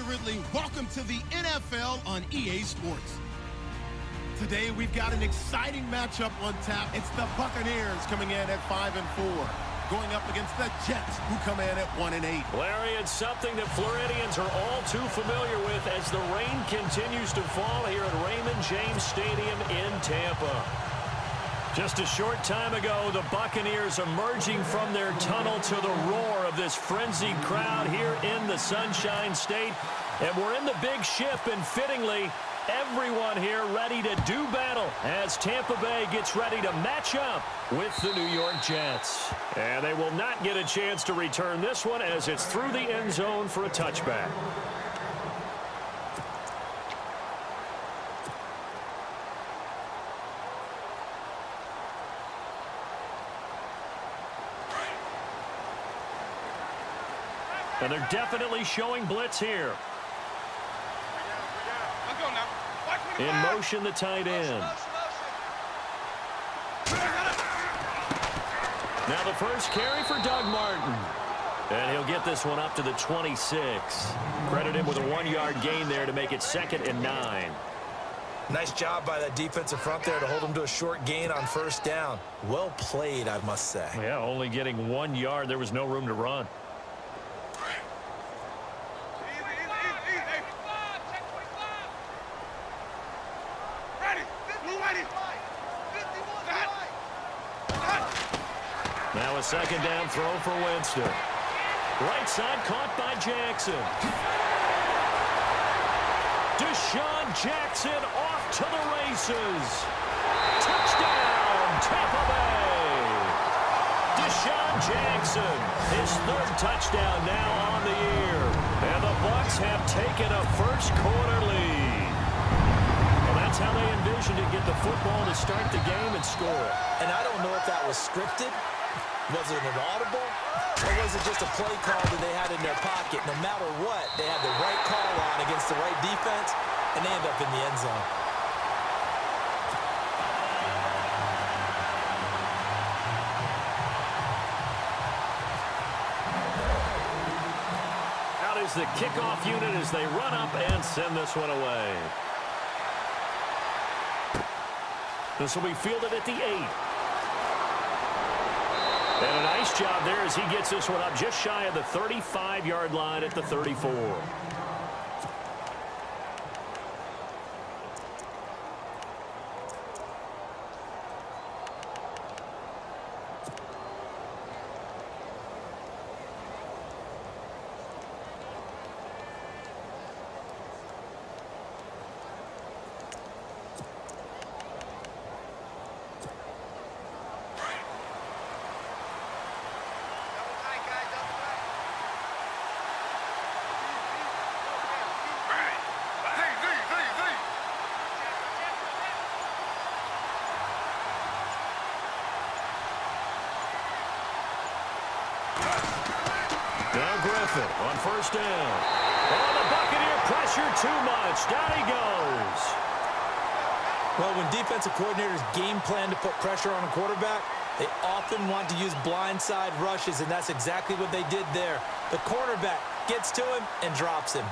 Ridley, welcome to the NFL on EA Sports. Today we've got an exciting matchup on tap. It's the Buccaneers coming in at 5-4, going up against the Jets, who come in at 1-8. Larry, it's something that Floridians are all too familiar with as the rain continues to fall here at Raymond James Stadium in Tampa. Just a short time ago, the Buccaneers emerging from their tunnel to the roar of this frenzied crowd here in the Sunshine State. And we're in the big ship, and fittingly, everyone here ready to do battle as Tampa Bay gets ready to match up with the New York Jets. And they will not get a chance to return this one as it's through the end zone for a touchback. And they're definitely showing blitz here. In motion, the tight end. Now the first carry for Doug Martin. And he'll get this one up to the 26. Credit him with a 1-yard gain there to make it 2nd and 9. Nice job by that defensive front there to hold him to a short gain on first down. Well played, I must say. Yeah, only getting 1 yard. There was no room to run. Now a 2nd down throw for Winston. Right side caught by Jackson. Deshaun Jackson off to the races. Touchdown, Tampa Bay. Deshaun Jackson, his 3rd touchdown now on the year. And the Bucs have taken a first-quarter lead. Well, that's how they envisioned to get the football to start the game and score. And I don't know if that was scripted. Was it an audible? Or was it just a play call that they had in their pocket? No matter what, they had the right call on against the right defense, and they end up in the end zone. Out is the kickoff unit as they run up and send this one away. This will be fielded at the 8. And a nice job there as he gets this one up just shy of the 35-yard line at the 34. Now Griffin on first down. Oh, the Buccaneer pressure too much. Down he goes. Well, when defensive coordinators game plan to put pressure on a quarterback, they often want to use blindside rushes, and that's exactly what they did there. The cornerback gets to him and drops him.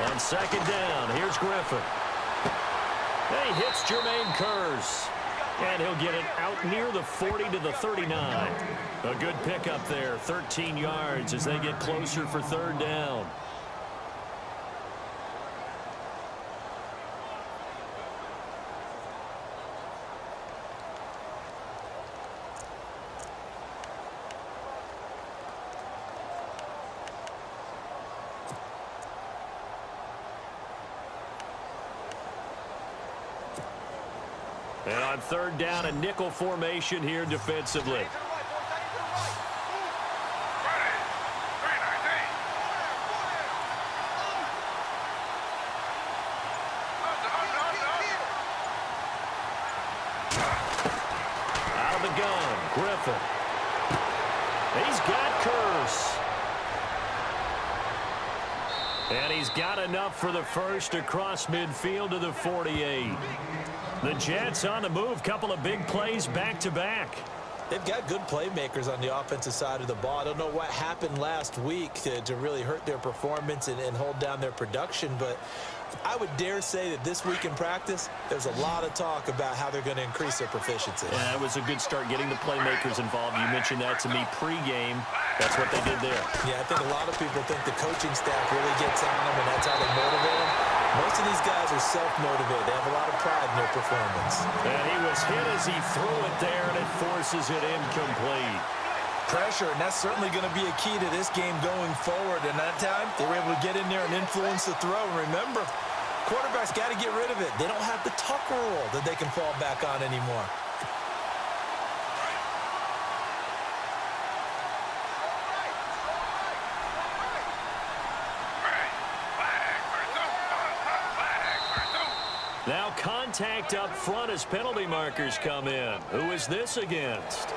On 2nd down, here's Griffin. He hits Jermaine Kearse. And he'll get it out near the 40 to the 39. A good pickup there, 13 yards as they get closer for 3rd down. And on 3rd down, a nickel formation here defensively. gun, Griffin. He's got Curse. And he's got enough for the first across midfield to the 48. The Jets on the move. Couple of big plays back-to-back. They've got good playmakers on the offensive side of the ball. I don't know what happened last week to really hurt their performance and hold down their production, but I would dare say that this week in practice, there's a lot of talk about how they're going to increase their proficiency. Yeah, it was a good start getting the playmakers involved. You mentioned that to me pregame. That's what they did there. Yeah, I think a lot of people think the coaching staff really gets on them, and that's how they motivate them. Most of these guys are self-motivated. They have a lot of pride in their performance. And he was hit as he threw it there, and it forces it incomplete. Pressure, and that's certainly going to be a key to this game going forward. And that time, they were able to get in there and influence the throw. And remember, quarterbacks got to get rid of it. They don't have the tuck rule that they can fall back on anymore. Now contact up front as penalty markers come in. Who is this against?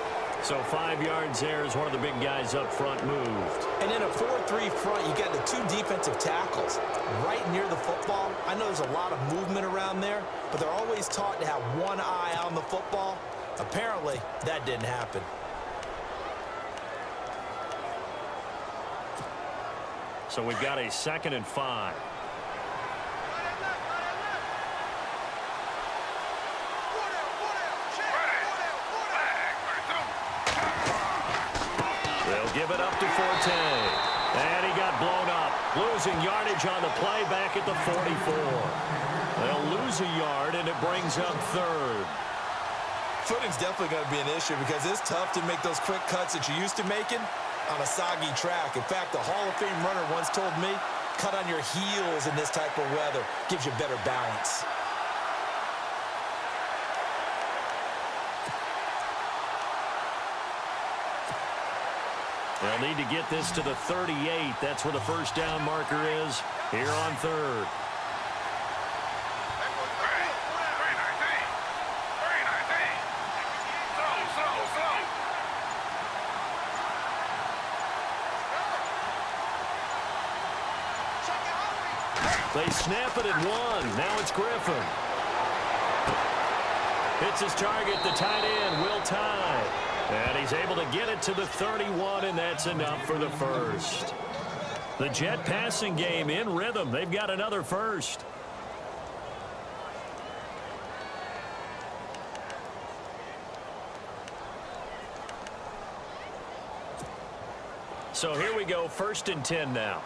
So 5 yards there as one of the big guys up front moved. And in a 4-3 front, you got the two defensive tackles right near the football. I know there's a lot of movement around there, but they're always taught to have one eye on the football. Apparently, that didn't happen. So we've got a 2nd and 5. Give it up to Forte. And he got blown up. Losing yardage on the play back at the 44. They'll lose a yard, and it brings up 3rd. Footing's definitely going to be an issue because it's tough to make those quick cuts that you're used to making on a soggy track. In fact, the Hall of Fame runner once told me, cut on your heels in this type of weather. Gives you better balance. They'll need to get this to the 38. That's where the first down marker is here on 3rd. They snap it at 1. Now it's Griffin. Hits his target, the tight end, Will Tye. And he's able to get it to the 31, and that's enough for the first. The Jet passing game in rhythm. They've got another first. So here we go, 1st and 10 now.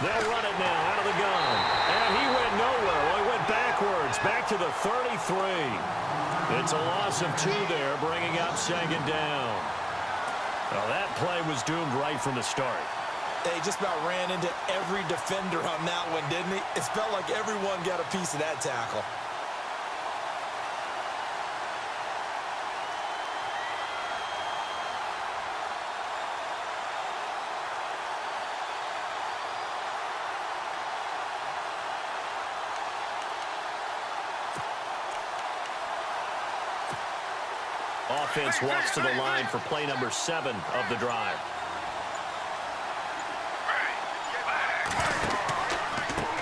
They'll run it now out of the gun. And he went nowhere. Well, he went backwards, back to the 33. It's a loss of 2 there, bringing up 2nd down. Well, that play was doomed right from the start. They just about ran into every defender on that one, didn't he? It felt like everyone got a piece of that tackle. Offense walks to the line for play number 7 of the drive.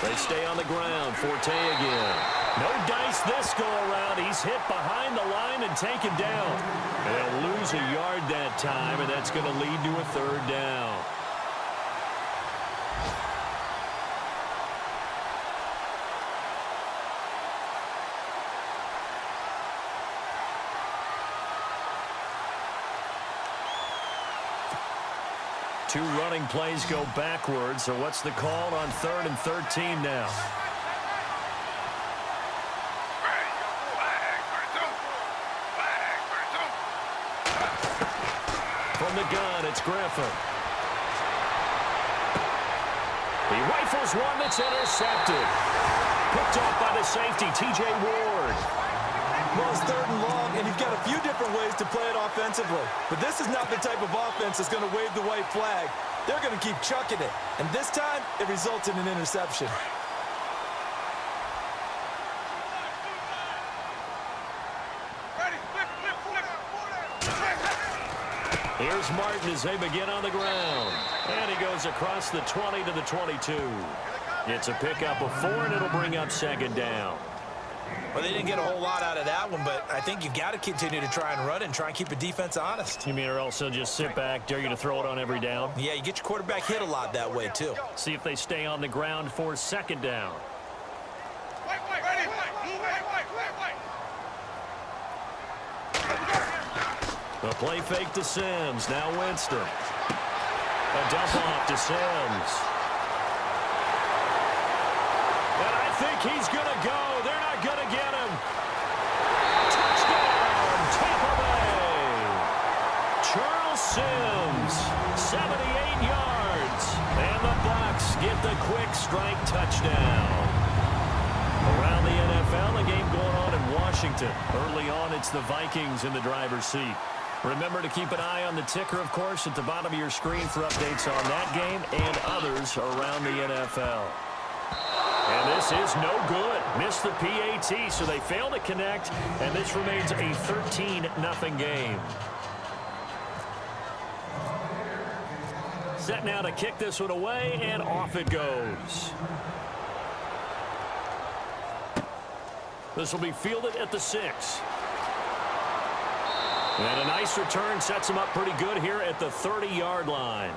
They stay on the ground. Forte again. No dice this go around. He's hit behind the line and taken down. They'll lose a yard that time, and that's going to lead to a 3rd down. Two running plays go backwards, so what's the call on 3rd and 13 now? From the gun, it's Griffin. He rifles one that's intercepted. Picked off by the safety, T.J. Ward. Well, it's 3rd and long, and you've got a few different ways to play it offensively. But this is not the type of offense that's going to wave the white flag. They're going to keep chucking it. And this time, it results in an interception. Here's Martin as they begin on the ground. And he goes across the 20 to the 22. It's a pickup of 4, and it'll bring up second down. Well, they didn't get a whole lot out of that one, but I think you got to continue to try and run and try and keep the defense honest. You mean or else they'll just sit back, dare you to throw it on every down? Yeah, you get your quarterback hit a lot that way, too. See if they stay on the ground for second down. A play fake to Sims. Now Winston. A dump off to Sims. And I think he's going to go. They're not going to get him. Touchdown, Tampa Bay. Charles Sims, 78 yards. And the Bucs get the quick strike touchdown. Around the NFL, a game going on in Washington. Early on, it's the Vikings in the driver's seat. Remember to keep an eye on the ticker, of course, at the bottom of your screen for updates on that game and others around the NFL. And this is no good. Missed the PAT, so they fail to connect, and this remains a 13-0 game. Set now to kick this one away, and off it goes. This will be fielded at the 6. And a nice return sets them up pretty good here at the 30-yard line.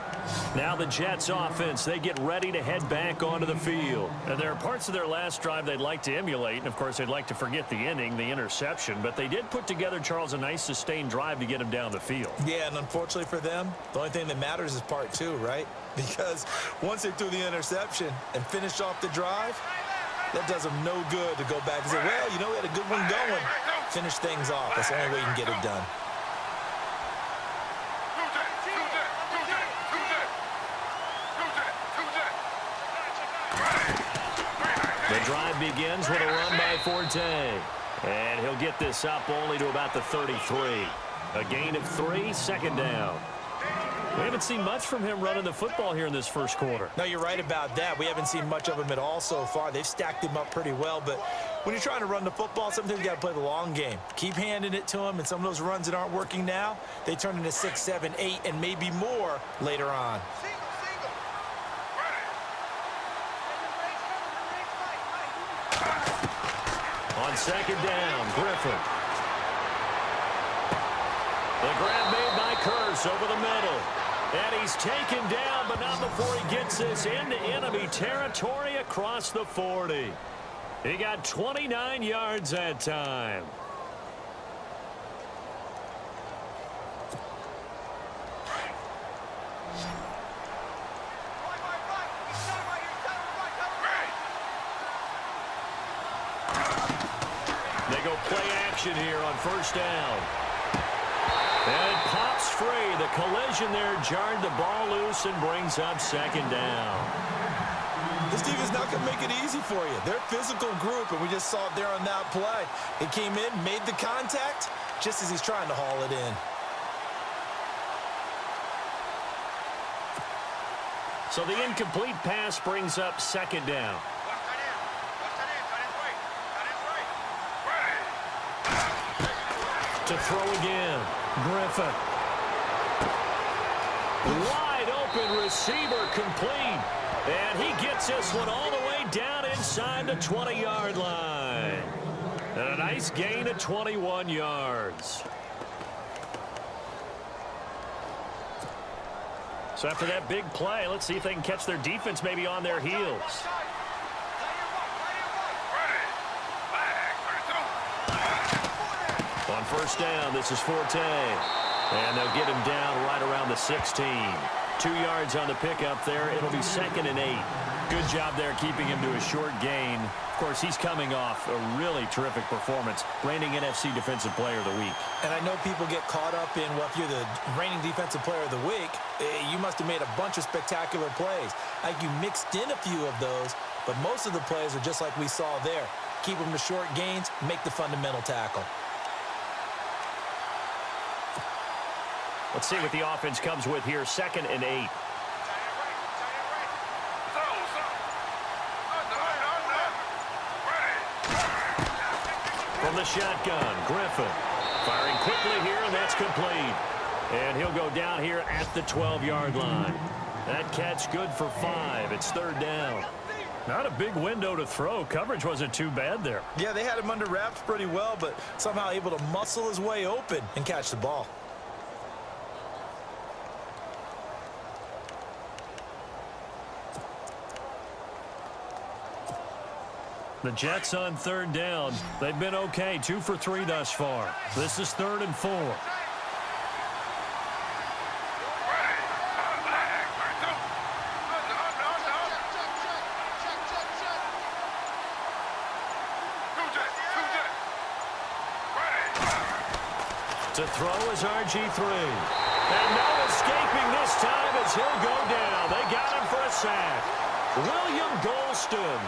Now the Jets offense, they get ready to head back onto the field. And there are parts of their last drive they'd like to emulate. And, of course, they'd like to forget the inning, the interception. But they did put together, Charles, a nice sustained drive to get him down the field. Yeah, and unfortunately for them, the only thing that matters is part 2, right? Because once they threw the interception and finished off the drive, that does them no good to go back and say, well, you know, we had a good one going. Finish things off. That's the only way you can get it done. The drive begins with a run by Forte. And he'll get this up only to about the 33. A gain of 3, second down. We haven't seen much from him running the football here in this first quarter. No, you're right about that. We haven't seen much of him at all so far. They've stacked him up pretty well, but when you're trying to run the football, sometimes you got to play the long game. Keep handing it to him, and some of those runs that aren't working now, they turn into 6, 7, 8, and maybe more later on. On second down, Griffin. The grab made by Curse over the middle. And he's taken down, but not before he gets this into enemy territory across the 40. He got 29 yards that time. They go play action here on first down. And it pops free. The collision there jarred the ball loose and brings up second down. This defense not going to make it easy for you. They're a physical group, and we just saw it there on that play. He came in, made the contact, just as he's trying to haul it in. So the incomplete pass brings up second down. To throw again, Griffin. Wide open receiver complete. And he gets this one all the way down inside the 20-yard line. And a nice gain of 21 yards. So after that big play, let's see if they can catch their defense maybe on their heels. On first down, this is Forte. And they'll get him down right around the 16. 2 yards on the pickup there. It'll be second and 8. Good job there keeping him to a short gain. Of course, he's coming off a really terrific performance. Reigning NFC Defensive Player of the Week. And I know people get caught up in, well, if you're the reigning Defensive Player of the Week, you must have made a bunch of spectacular plays. I think you mixed in a few of those, but most of the plays are just like we saw there. Keep them to short gains, make the fundamental tackle. Let's see what the offense comes with here. Second and 8. From the shotgun, Griffin. Firing quickly here, and that's complete. And he'll go down here at the 12-yard line. That catch good for 5. It's third down. Not a big window to throw. Coverage wasn't too bad there. Yeah, they had him under wraps pretty well, but somehow able to muscle his way open and catch the ball. The Jets on third down. They've been okay, 2 for 3 thus far. This is 3rd and 4. To throw is RG3. And no escaping this time as he'll go down. They got him for a sack. William Golston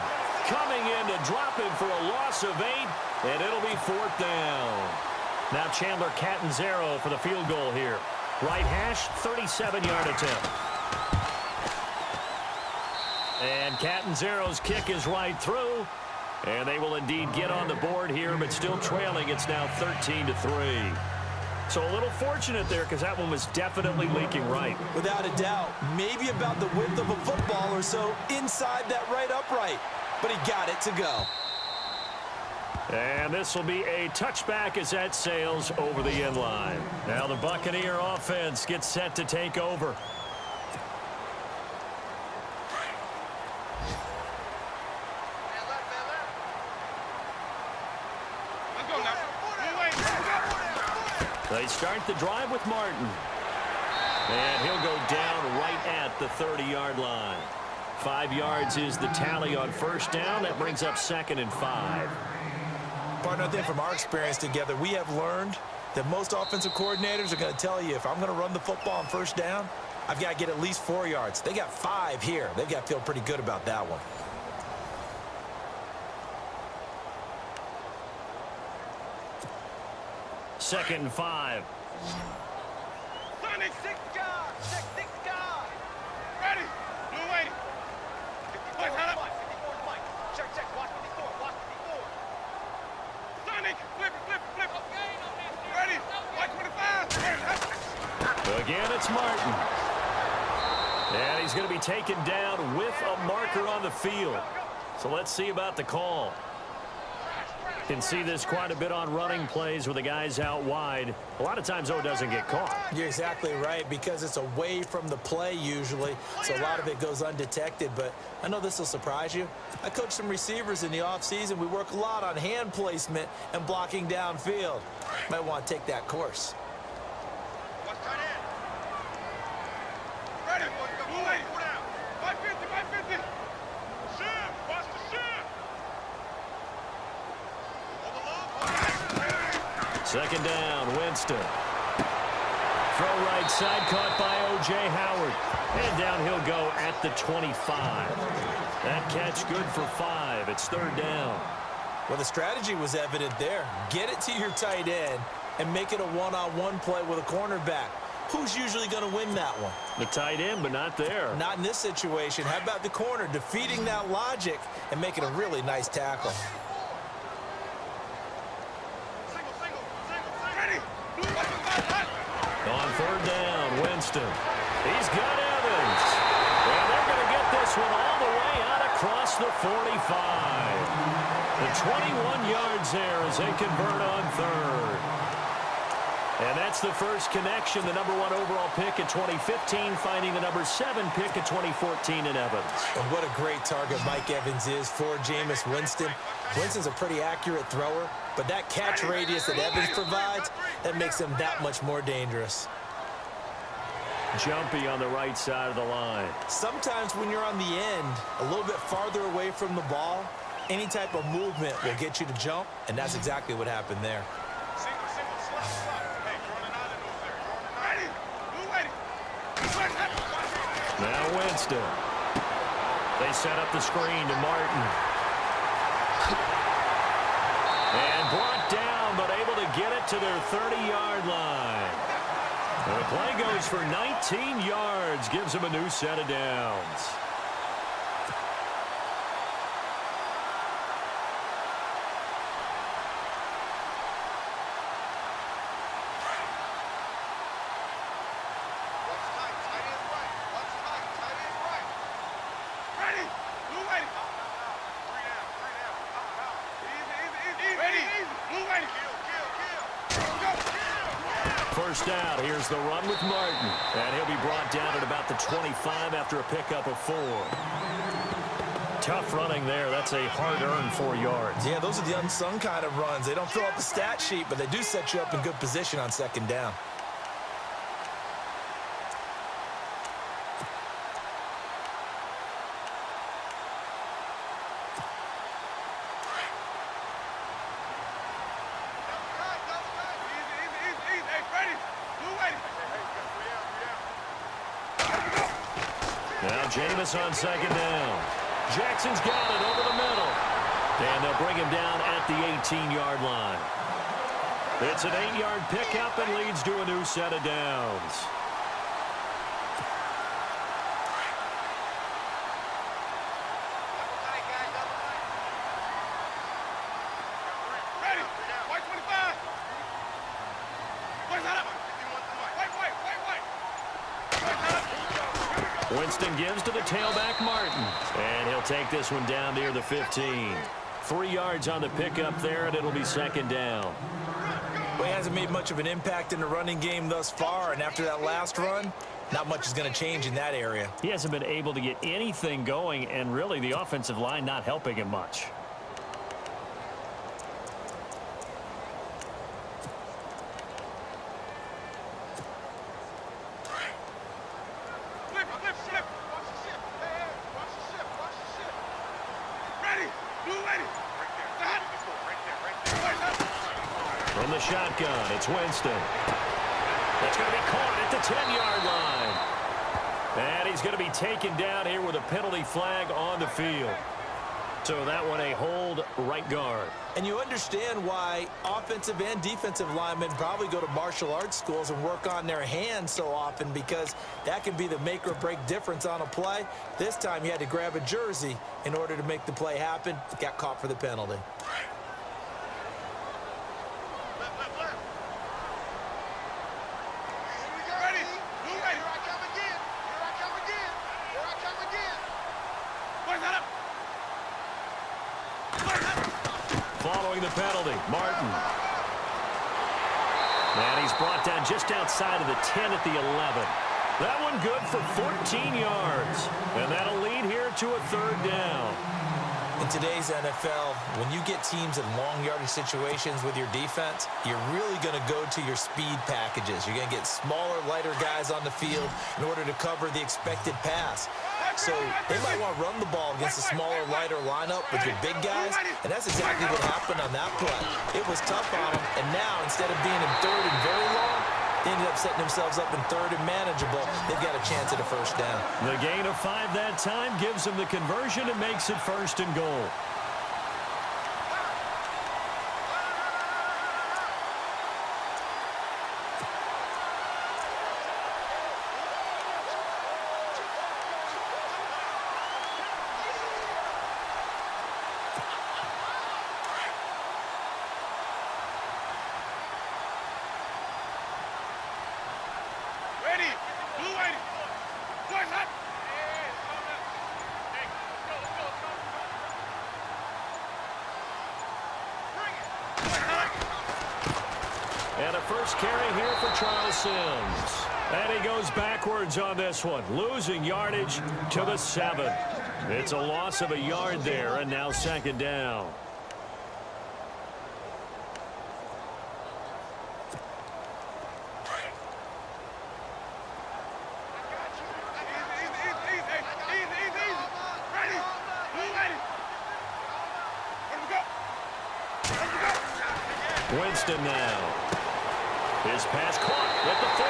coming in to drop him for a loss of 8, and it'll be 4th down. Now Chandler Catanzaro for the field goal here. Right hash, 37-yard attempt. And Catanzaro's kick is right through, and they will indeed get on the board here, but still trailing. It's now 13-3. So a little fortunate there because that one was definitely leaking right. Without a doubt, maybe about the width of a football or so inside that right upright. But he got it to go. And this will be a touchback as that sails over the end line. Now the Buccaneer offense gets set to take over. They start the drive with Martin. And he'll go down right at the 30-yard line. 5 yards is the tally on first down. That brings up 2nd and 5. Partner, I think from our experience together, we have learned that most offensive coordinators are going to tell you, if I'm going to run the football on first down, I've got to get at least 4 yards. They got 5 here. They've got to feel pretty good about that one. Second and 5. Sonic, 6 guard, 6 guard. Ready, blue waiting. 54 is Mike. Check, watch 54, watch 54. Sonic, flip. Ready, Mike 25. Again, it's Martin. And he's going to be taken down with a marker on the field. So let's see about the call. Can see this quite a bit on running plays with the guys out wide. A lot of times, though, it doesn't get caught. You're exactly right, because it's away from the play usually, so a lot of it goes undetected. But I know this will surprise you. I coach some receivers in the offseason. We work a lot on hand placement and blocking downfield. Might want to take that course. Ready, blue waiting. 550. Shift, watch the shift. Second down, Winston. Throw right side, caught by O.J. Howard. And down he'll go at the 25. That catch good for 5. It's third down. Well, the strategy was evident there. Get it to your tight end and make it a one-on-one play with a cornerback. Who's usually going to win that one? The tight end, but not there. Not in this situation. How about the corner defeating that logic and making a really nice tackle? On third down, Winston. He's got Evans. And they're going to get this one all the way out across the 45. The 21 yards there as they convert on third. And that's the first connection, the number 1 overall pick in 2015, finding the number 7 pick in 2014 in Evans. And what a great target Mike Evans is for Jameis Winston. Winston's a pretty accurate thrower, but that catch radius that Evans provides, that makes him that much more dangerous. Jumpy on the right side of the line. Sometimes when you're on the end, a little bit farther away from the ball, any type of movement will get you to jump, and that's exactly what happened there. Now Winston. They set up the screen to Martin. And brought down, but able to get it to their 30-yard line. The play goes for 19 yards, gives them a new set of downs. First out, here's the run with Martin. And he'll be brought down at about the 25 after a pickup of 4. Tough running there. That's a hard-earned 4 yards. Yeah, those are the unsung kind of runs. They don't fill up the stat sheet, but they do set you up in good position on second down. Now Jameis on second down. Jackson's got it over the middle. And they'll bring him down at the 18-yard line. It's an 8-yard pickup and leads to a new set of downs. Winston gives to the tailback, Martin. And he'll take this one down near the 15. 3 yards on the pickup there, and it'll be second down. Well, he hasn't made much of an impact in the running game thus far, and after that last run, not much is going to change in that area. He hasn't been able to get anything going, and really the offensive line not helping him much. From the shotgun, it's Winston. That's going to be caught at the 10-yard line. And he's going to be taken down here with a penalty flag on the field. So that one a hold right guard. And you understand why offensive and defensive linemen probably go to martial arts schools and work on their hands so often, because that can be the make or break difference on a play. This time he had to grab a jersey in order to make the play happen. Got caught for the penalty. Following the penalty, Martin. And he's brought down just outside of the 10 at the 11. That one good for 14 yards. And that'll lead here to a third down. In today's NFL, when you get teams in long yardage situations with your defense, you're really going to go to your speed packages. You're going to get smaller, lighter guys on the field in order to cover the expected pass. So they might want to run the ball against a smaller, lighter lineup with your big guys, and that's exactly what happened on that play. It was tough on them, and now instead of being in third and very long, they ended up setting themselves up in third and manageable. They've got a chance at a first down. The gain of 5 that time gives them the conversion and makes it first and goal. And a first carry here for Charles Sims. And he goes backwards on this one, losing yardage to the 7. It's a loss of a yard there, and now second down. Winston now. His pass caught at the 4.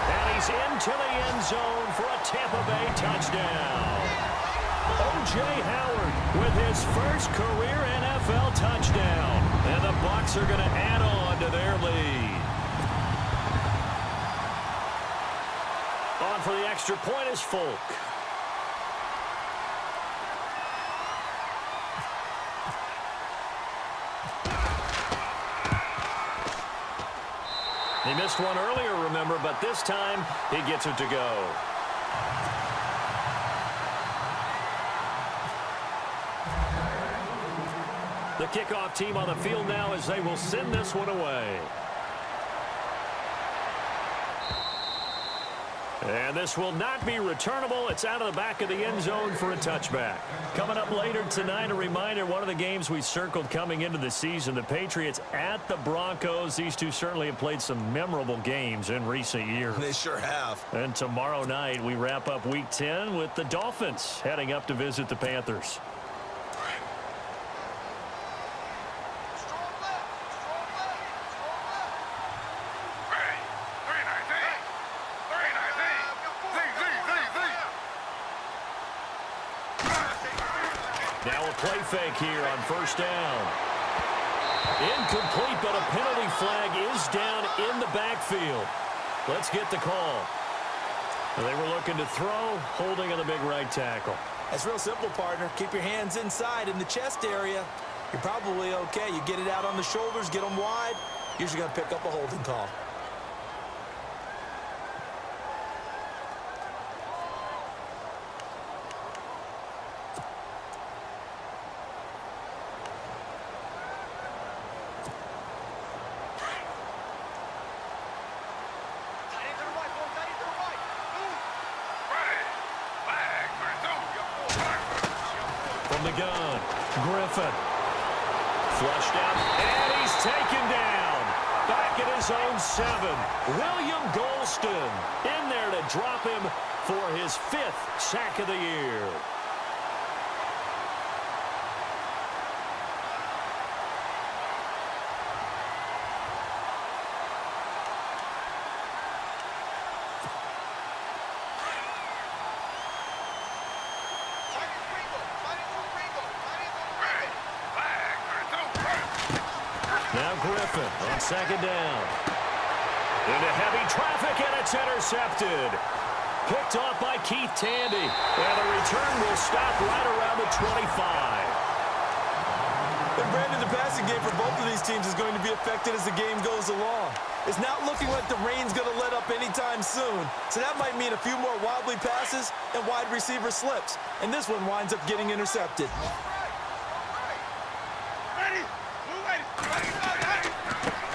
And he's into the end zone for a Tampa Bay touchdown. O.J. Howard with his first career NFL touchdown. And the Bucs are going to add on to their lead. On for the extra point is Folk. He missed one earlier, remember, but this time he gets it to go. The kickoff team on the field now as they will send this one away. And this will not be returnable. It's out of the back of the end zone for a touchback. Coming up later tonight, a reminder, one of the games we circled coming into the season, the Patriots at the Broncos. These two certainly have played some memorable games in recent years. They sure have. And tomorrow night, we wrap up Week 10 with the Dolphins heading up to visit the Panthers. Now a play fake here on first down. Incomplete, but a penalty flag is down in the backfield. Let's get the call. They were looking to throw, holding on the big right tackle. That's real simple, partner. Keep your hands inside in the chest area. You're probably okay. You get it out on the shoulders, get them wide. Usually going to pick up a holding call. The gun, Griffin, flushed out, and he's taken down. Back at his own 7. William Golston in there to drop him for his 5th sack of the year. Now Griffin on second down. Into heavy traffic, and it's intercepted. Picked off by Keith Tandy. And the return will stop right around the 25. And Brandon, the passing game for both of these teams is going to be affected as the game goes along. It's not looking like the rain's going to let up anytime soon. So that might mean a few more wobbly passes and wide receiver slips. And this one winds up getting intercepted.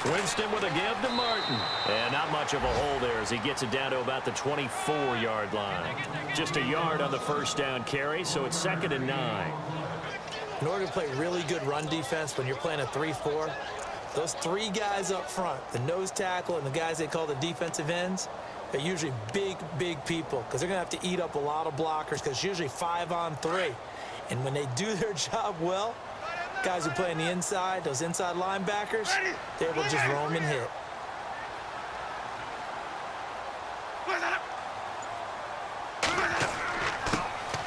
Winston with a give to Martin. And not much of a hole there as he gets it down to about the 24-yard line. Just a yard on the first down carry, so it's 2nd and 9. In order to play really good run defense when you're playing a 3-4, those 3 guys up front, the nose tackle and the guys they call the defensive ends, they're usually big, big people because they're going to have to eat up a lot of blockers because it's usually 5 on 3. And when they do their job well, guys who play on the inside, those inside linebackers, they're able to just roam and hit.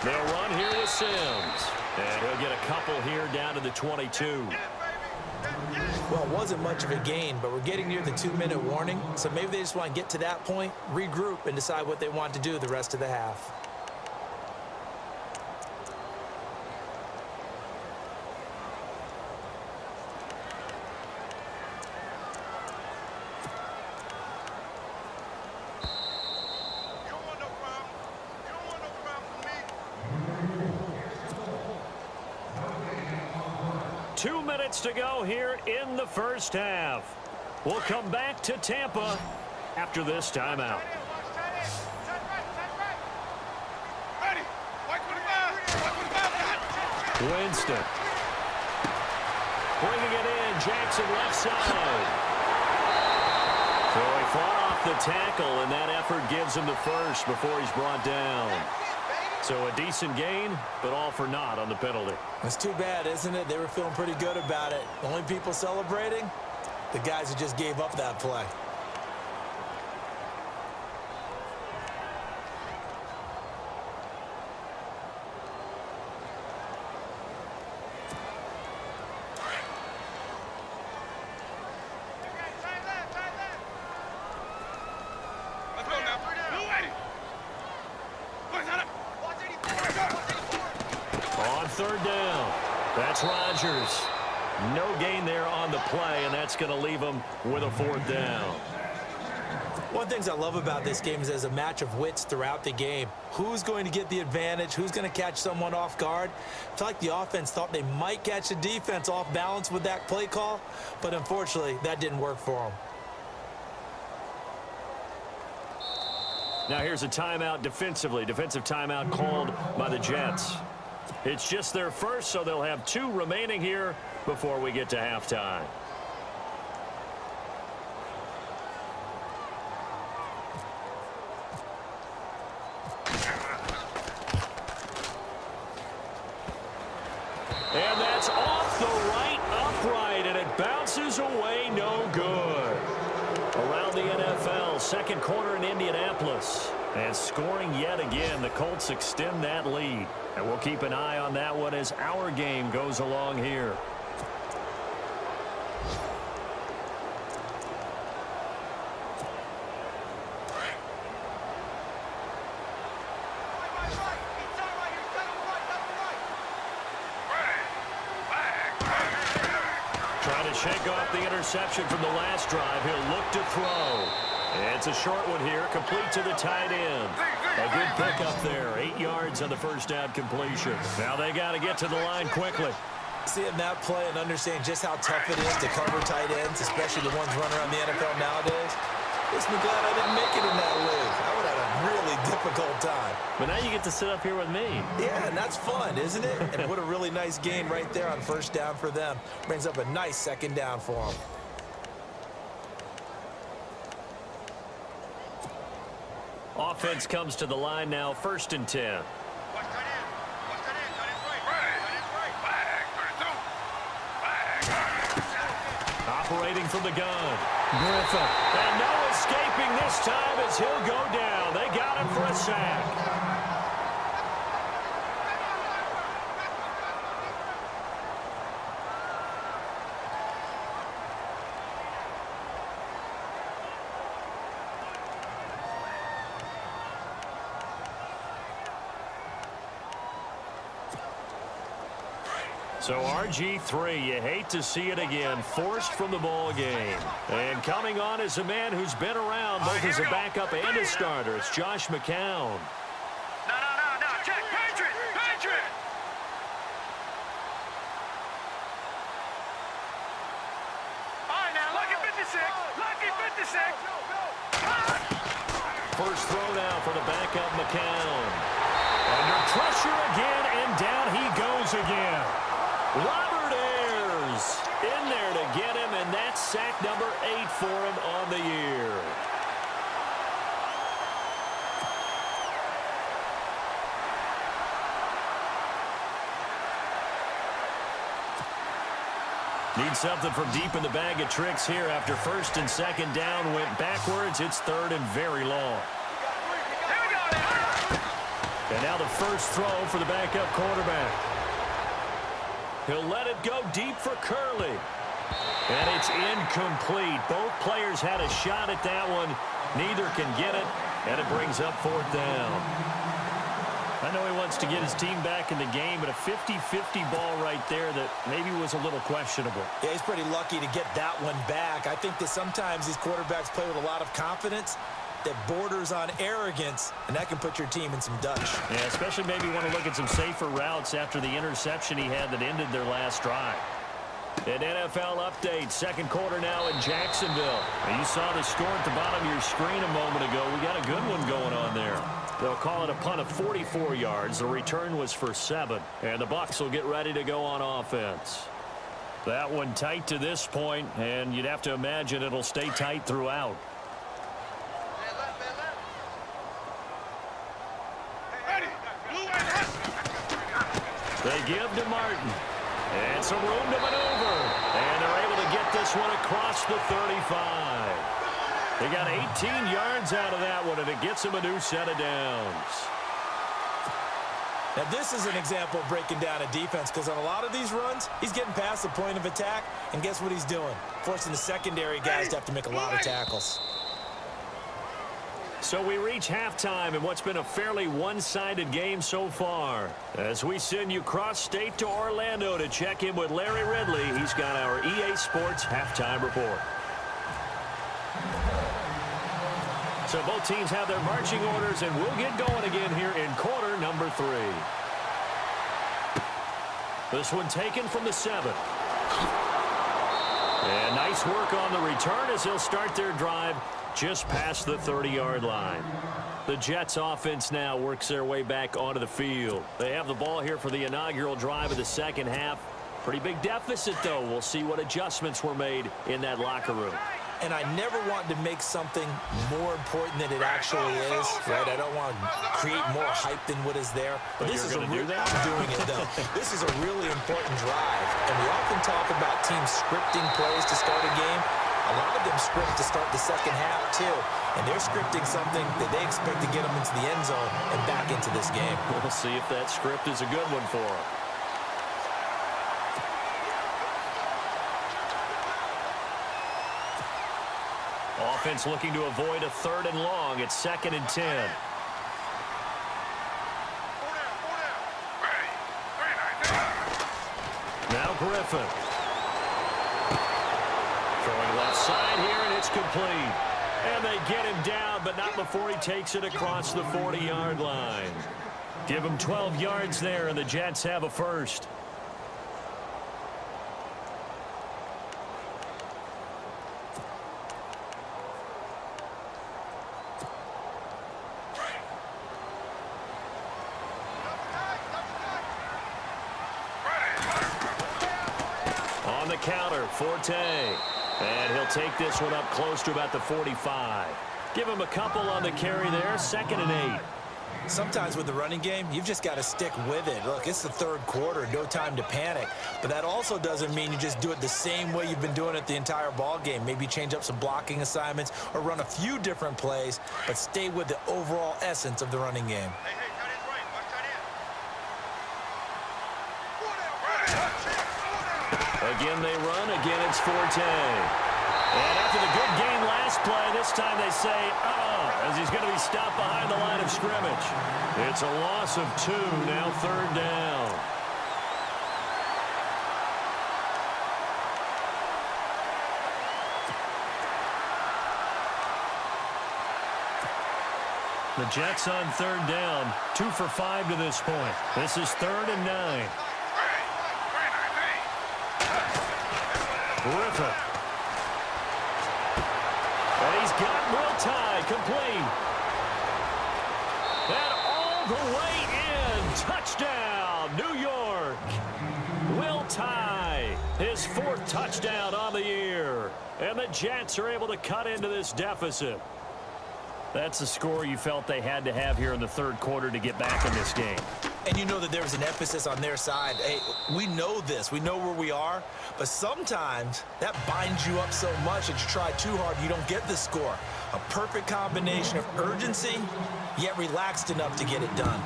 They'll run here with Sims. And he'll get a couple here down to the 22. Well, it wasn't much of a gain, but we're getting near the 2-minute warning. So maybe they just want to get to that point, regroup, and decide what they want to do the rest of the half. To go here in the first half. We'll come back to Tampa after this timeout. Winston bringing it in. Jackson left side. So he fought off the tackle, and that effort gives him the first before he's brought down. So a decent gain, but all for naught on the penalty. It's too bad, isn't it? They were feeling pretty good about it. The only people celebrating, the guys who just gave up that play. Third down. That's Rodgers. No gain there on the play, and that's going to leave him with a 4th down. One of the things I love about this game is there's a match of wits throughout the game. Who's going to get the advantage? Who's going to catch someone off guard? I feel like the offense thought they might catch the defense off balance with that play call, but unfortunately, that didn't work for them. Now here's a timeout defensively. Defensive timeout called by the Jets. It's just their first, so they'll have 2 remaining here before we get to halftime. And that's off the right upright, and it bounces away, no good. Around the NFL, second quarter in Indianapolis. And scoring yet again, the Colts extend that lead. And we'll keep an eye on that one as our game goes along here. Trying to shake off the interception from the last drive. He'll look to throw. It's a short one here, complete to the tight end. A good pickup there, 8 yards on the first down completion. Now they got to get to the line quickly. Seeing that play and understanding just how tough it is to cover tight ends, especially the ones running around the NFL nowadays, makes me glad I didn't make it in that league. I would have had a really difficult time. But now you get to sit up here with me. Yeah, and that's fun, isn't it? And what a really nice gain right there on first down for them. Brings up a nice second down for them. Offense comes to the line now, 1st and 10. Operating from the gun. Griffin. And no escaping this time as he'll go down. They got him for a sack. So RG3, you hate to see it again, forced from the ball game. And coming on is a man who's been around both as a backup and a starter. It's Josh McCown. No, check, Patriot! All right, now, lucky 56. First throw now for the backup McCown. Under pressure again, and down he goes again. Robert Ayers in there to get him, and that's sack number 8 for him on the year. Need something from deep in the bag of tricks here after 1st and 2nd down went backwards. It's 3rd and very long. And now the first throw for the backup quarterback. He'll let it go deep for Curley. And it's incomplete. Both players had a shot at that one. Neither can get it, and it brings up 4th down. I know he wants to get his team back in the game, but a 50-50 ball right there that maybe was a little questionable. Yeah, he's pretty lucky to get that one back. I think that sometimes these quarterbacks play with a lot of confidence that borders on arrogance, and that can put your team in some Dutch. Yeah, especially maybe want to look at some safer routes after the interception he had that ended their last drive. An NFL update, 2nd quarter now in Jacksonville. And you saw the score at the bottom of your screen a moment ago. We got a good one going on there. They'll call it a punt of 44 yards. The return was for 7. And the Bucs will get ready to go on offense. That one tight to this point, and you'd have to imagine it'll stay tight throughout. They give to Martin. And some room to maneuver. And they're able to get this one across the 35. They got 18 yards out of that one, and it gets them a new set of downs. Now, this is an example of breaking down a defense, because on a lot of these runs, he's getting past the point of attack, and guess what he's doing? Forcing the secondary guys to have to make a lot of tackles. So we reach halftime in what's been a fairly one-sided game so far. As we send you cross-state to Orlando to check in with Larry Ridley, he's got our EA Sports halftime report. So both teams have their marching orders, and we'll get going again here in quarter number 3. This one taken from the 7. And nice work on the return as they'll start their drive just past the 30-yard line. The Jets offense now works their way back onto the field. They have the ball here for the inaugural drive of the second half. Pretty big deficit, though. We'll see what adjustments were made in that locker room. And I never want to make something more important than it actually is, right? I don't want to create more hype than what is there. But this is I'm doing it, though. This is a really important drive. And we often talk about teams scripting plays to start a game. A lot of them script to start the second half, too. And they're scripting something that they expect to get them into the end zone and back into this game. We'll see if that script is a good one for them. Offense looking to avoid a 3rd and long. It's 2nd and 10. Now Griffin. Throwing left side here, and it's complete. And they get him down, but not before he takes it across the 40-yard line. Give him 12 yards there, and the Jets have a first. On the counter, Forte. And he'll take this one up close to about the 45. Give him a couple on the carry there, 2nd and 8. Sometimes with the running game, you've just got to stick with it. Look, it's the 3rd quarter, no time to panic. But that also doesn't mean you just do it the same way you've been doing it the entire ball game. Maybe change up some blocking assignments or run a few different plays, but stay with the overall essence of the running game. Again they run, again it's Forte. And after the good game last play, this time they say, as he's going to be stopped behind the line of scrimmage. It's a loss of 2, now 3rd down. The Jets on 3rd down, 2 for 5 to this point. This is 3rd and 9. Griffin. And he's got Will complete. And all the way in. Touchdown, New York. Will his 4th touchdown on the year. And the Jets are able to cut into this deficit. That's the score you felt they had to have here in the 3rd quarter to get back in this game. And you know that there's an emphasis on their side. Hey, we know this. We know where we are. But sometimes that binds you up so much that you try too hard, you don't get the score. A perfect combination of urgency, yet relaxed enough to get it done.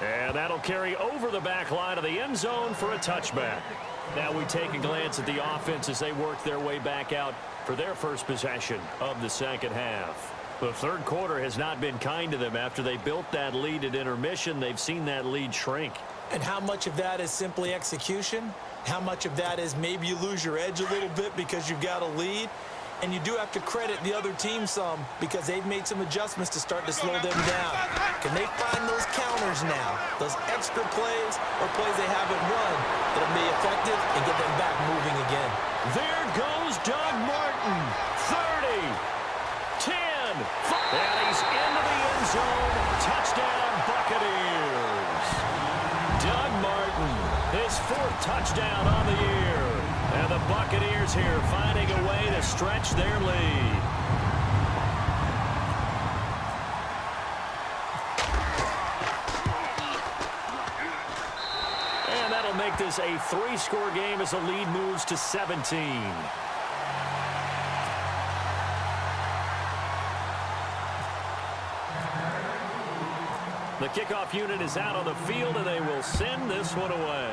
And that'll carry over the back line of the end zone for a touchback. Now we take a glance at the offense as they work their way back out for their first possession of the second half. The 3rd quarter has not been kind to them. After they built that lead at intermission, they've seen that lead shrink. And how much of that is simply execution? How much of that is maybe you lose your edge a little bit because you've got a lead? And you do have to credit the other team some because they've made some adjustments to start to slow them down. Can they find those counters now, those extra plays or plays they haven't run that'll be effective and get them back moving again? There goes Doug Martin. 30, 10, 5. And he's into the end zone. Touchdown, Buccaneers. Doug Martin, his 4th touchdown on the year. And the Buccaneers here finding a way to stretch their lead. And that'll make this a 3-score game as the lead moves to 17. The kickoff unit is out on the field, and they will send this one away.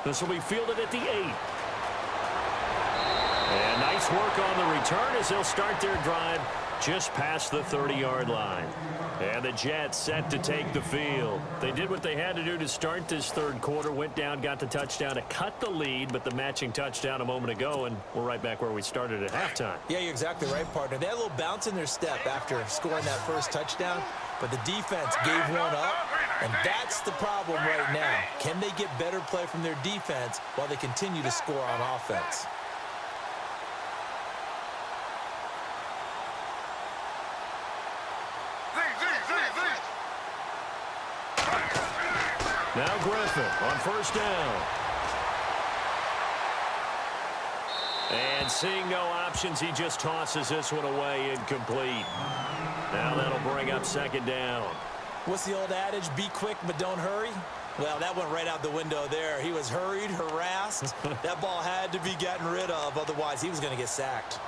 This will be fielded at the 8. And nice work on the return as they'll start their drive just past the 30-yard line. And the Jets set to take the field. They did what they had to do to start this third quarter. Went down, got the touchdown to cut the lead, but the matching touchdown a moment ago, and we're right back where we started at halftime. Yeah, you're exactly right, partner. They had a little bounce in their step after scoring that first touchdown, but the defense gave one up, and that's the problem right now. Can they get better play from their defense while they continue to score on offense? Now Griffin on first down. And seeing no options, he just tosses this one away incomplete. Now that'll bring up second down. What's the old adage? Be quick, but don't hurry? Well, that went right out the window there. He was hurried, harassed. That ball had to be gotten rid of, otherwise he was going to get sacked.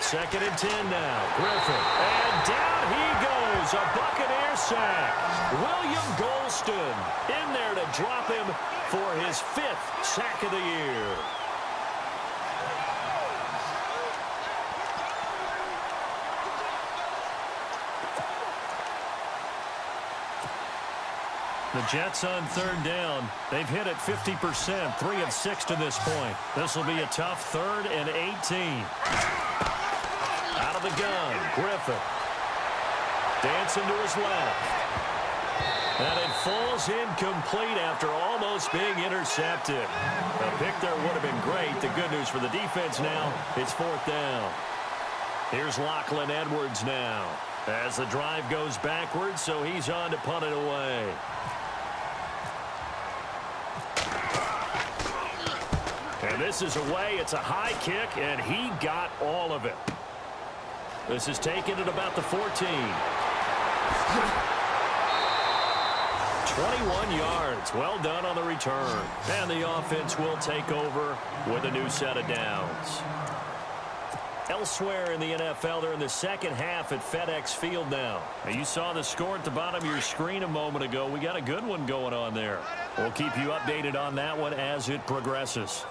Second and 10 now. Griffin. And down he goes. A Buccaneer sack. William Golston in there to drop him for his 5th sack of the year. The Jets on third down. They've hit it 50%, 3 of 6 to this point. This will be a tough 3rd and 18. Out of the gun, Griffin. Dancing to his left. And it falls incomplete after almost being intercepted. A pick there would have been great. The good news for the defense now, it's 4th down. Here's Lachlan Edwards now. As the drive goes backwards, so he's on to punt it away. And this is away. It's a high kick, and he got all of it. This is taken at about the 14. 21 yards. Well done on the return. And the offense will take over with a new set of downs. Elsewhere in the NFL, they're in the second half at FedEx Field now. You saw the score at the bottom of your screen a moment ago. We got a good one going on there. We'll keep you updated on that one as it progresses.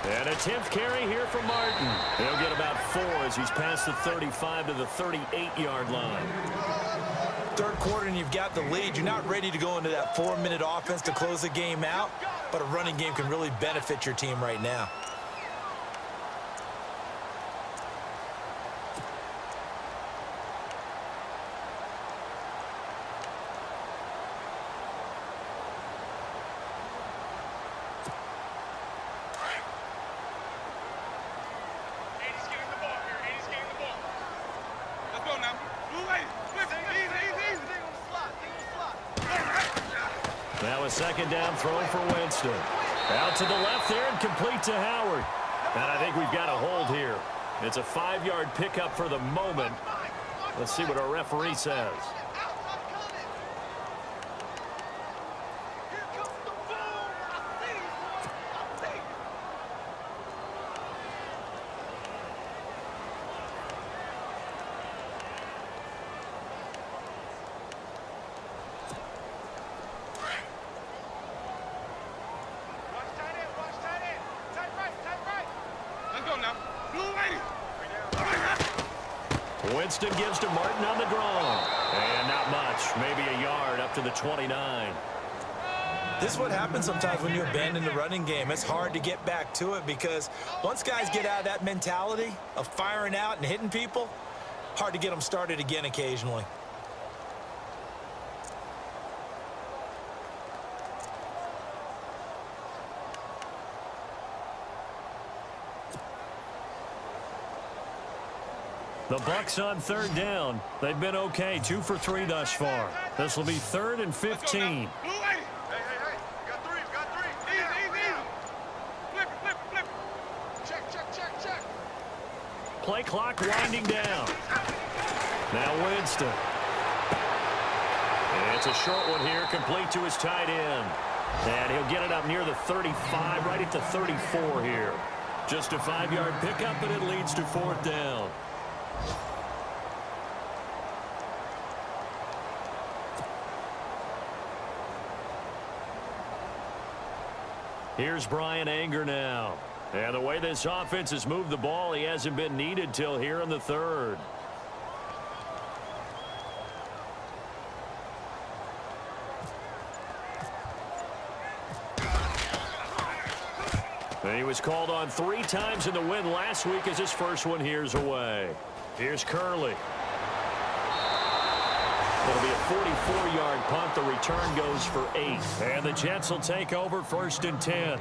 And a 10th carry here for Martin. He'll get about 4 as he's past the 35 to the 38-yard line. Third quarter and you've got the lead. You're not ready to go into that 4-minute offense to close the game out, but a running game can really benefit your team right now. Now a second down throw for Winston. Out to the left there and complete to Howard. And I think we've got a hold here. It's a 5-yard pickup for the moment. Let's see what our referee says. Winston gives to Martin on the draw. And not much. Maybe a yard up to the 29. This is what happens sometimes when you abandon the running game. It's hard to get back to it because once guys get out of that mentality of firing out and hitting people, hard to get them started again occasionally. The Bucs on third down. They've been okay, 2 for 3 thus far. This will be 3rd and 15. Play clock winding down. Now Winston. And it's a short one here, complete to his tight end. And he'll get it up near the 35, right at the 34 here. Just a 5-yard pickup, but it leads to 4th down. Here's Brian Anger now. And the way this offense has moved the ball, he hasn't been needed till here in the third. And he was called on 3 times in the win last week as his first one here's away. Here's Curley. It'll be a 44-yard punt. The return goes for 8. And the Jets will take over 1st and 10.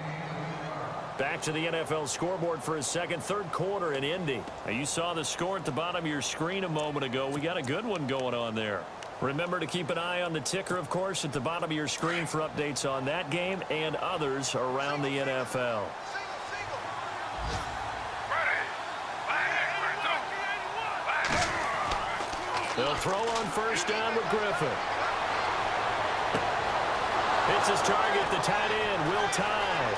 Back to the NFL scoreboard for his third quarter in Indy. Now, you saw the score at the bottom of your screen a moment ago. We got a good one going on there. Remember to keep an eye on the ticker, of course, at the bottom of your screen for updates on that game and others around the NFL. They'll throw on 1st down with Griffin. It's his target, the tight end, Will Tye.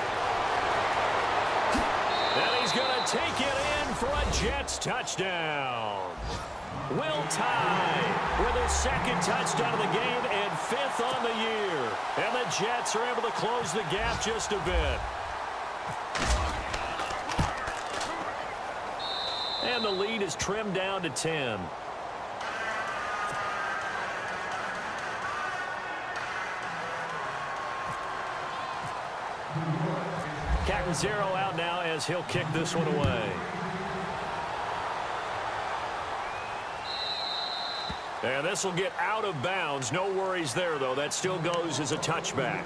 And he's going to take it in for a Jets touchdown. Will Tye with his 2nd touchdown of the game and 5th on the year. And the Jets are able to close the gap just a bit. And the lead is trimmed down to 10. Catanzaro out now as he'll kick this one away. And this will get out of bounds. No worries there, though. That still goes as a touchback.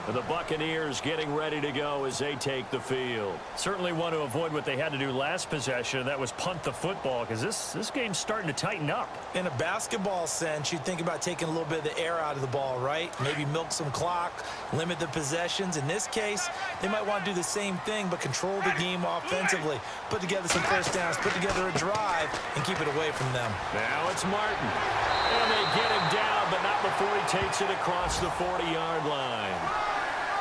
And the Buccaneers getting ready to go as they take the field. Certainly want to avoid what they had to do last possession, and that was punt the football, because this game's starting to tighten up. In a basketball sense, you'd think about taking a little bit of the air out of the ball, right? Maybe milk some clock, limit the possessions. In this case, they might want to do the same thing, but control the game offensively. Put together some 1st downs, put together a drive, and keep it away from them. Now it's Martin. And they get him down, but not before he takes it across the 40-yard line.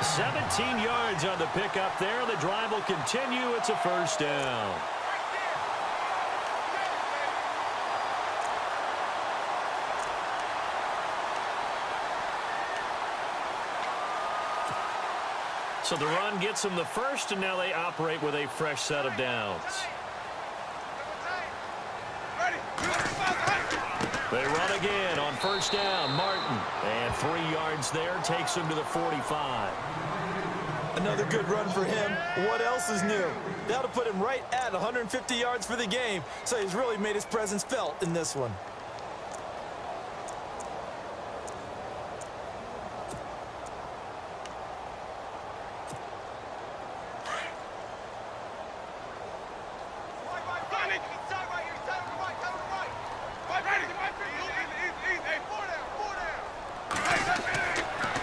17 yards on the pickup there. The drive will continue. It's a 1st down. So the run gets them the 1st, and now they operate with a fresh set of downs. They run again on 1st down. Martin. And 3 yards there. Takes him to the 45. Another good run for him. What else is new? That'll put him right at 150 yards for the game. So he's really made his presence felt in this one.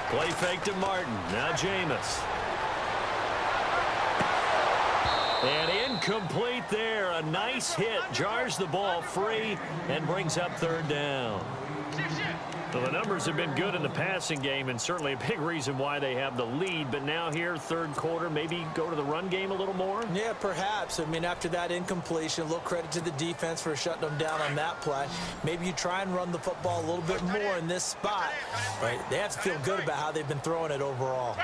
Play fake to Martin. Now Jameis. And incomplete there. A nice hit. Jars the ball free and brings up 3rd down. So the numbers have been good in the passing game, and certainly a big reason why they have the lead. But now here, 3rd quarter, maybe go to the run game a little more? Yeah, perhaps. I mean, after that incompletion, a little credit to the defense for shutting them down on that play. Maybe you try and run the football a little bit more in this spot. But they have to feel good about how they've been throwing it overall.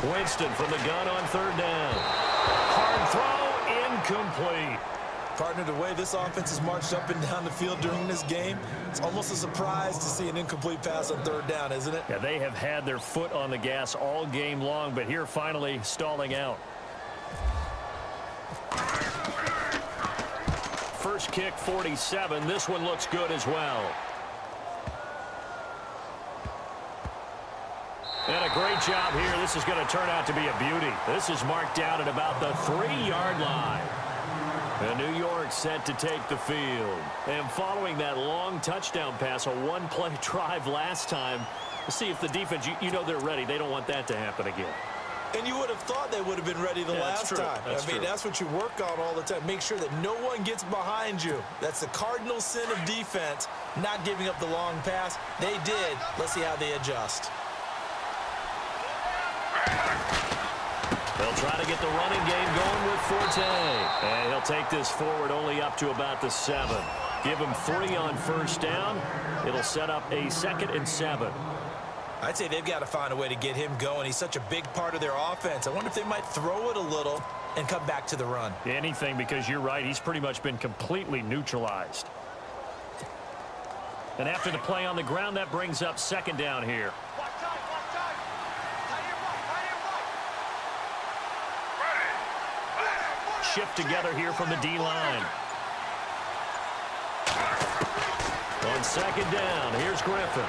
Winston from the gun on 3rd down. Hard throw, incomplete. Partner, the way this offense has marched up and down the field during this game, it's almost a surprise to see an incomplete pass on 3rd down, isn't it? Yeah, they have had their foot on the gas all game long, but here finally stalling out. First kick, 47. This one looks good as well. And a great job here. This is going to turn out to be a beauty. This is marked down at about the 3-yard line. And New York set to take the field. And following that long touchdown pass, a 1-play drive last time, to see if the defense, you know they're ready. They don't want that to happen again. And you would have thought they would have been ready the last time. I mean, that's what you work on all the time. Make sure that no one gets behind you. That's the cardinal sin of defense, not giving up the long pass. They did. Let's see how they adjust. They'll try to get the running game going with Forte. And he'll take this forward only up to about the 7. Give him 3 on 1st down. It'll set up a 2nd and 7. I'd say they've got to find a way to get him going. He's such a big part of their offense. I wonder if they might throw it a little and come back to the run. Anything, because you're right. He's pretty much been completely neutralized. And after the play on the ground, that brings up second down here. Shift together here from the D-line. On second down, here's Griffin.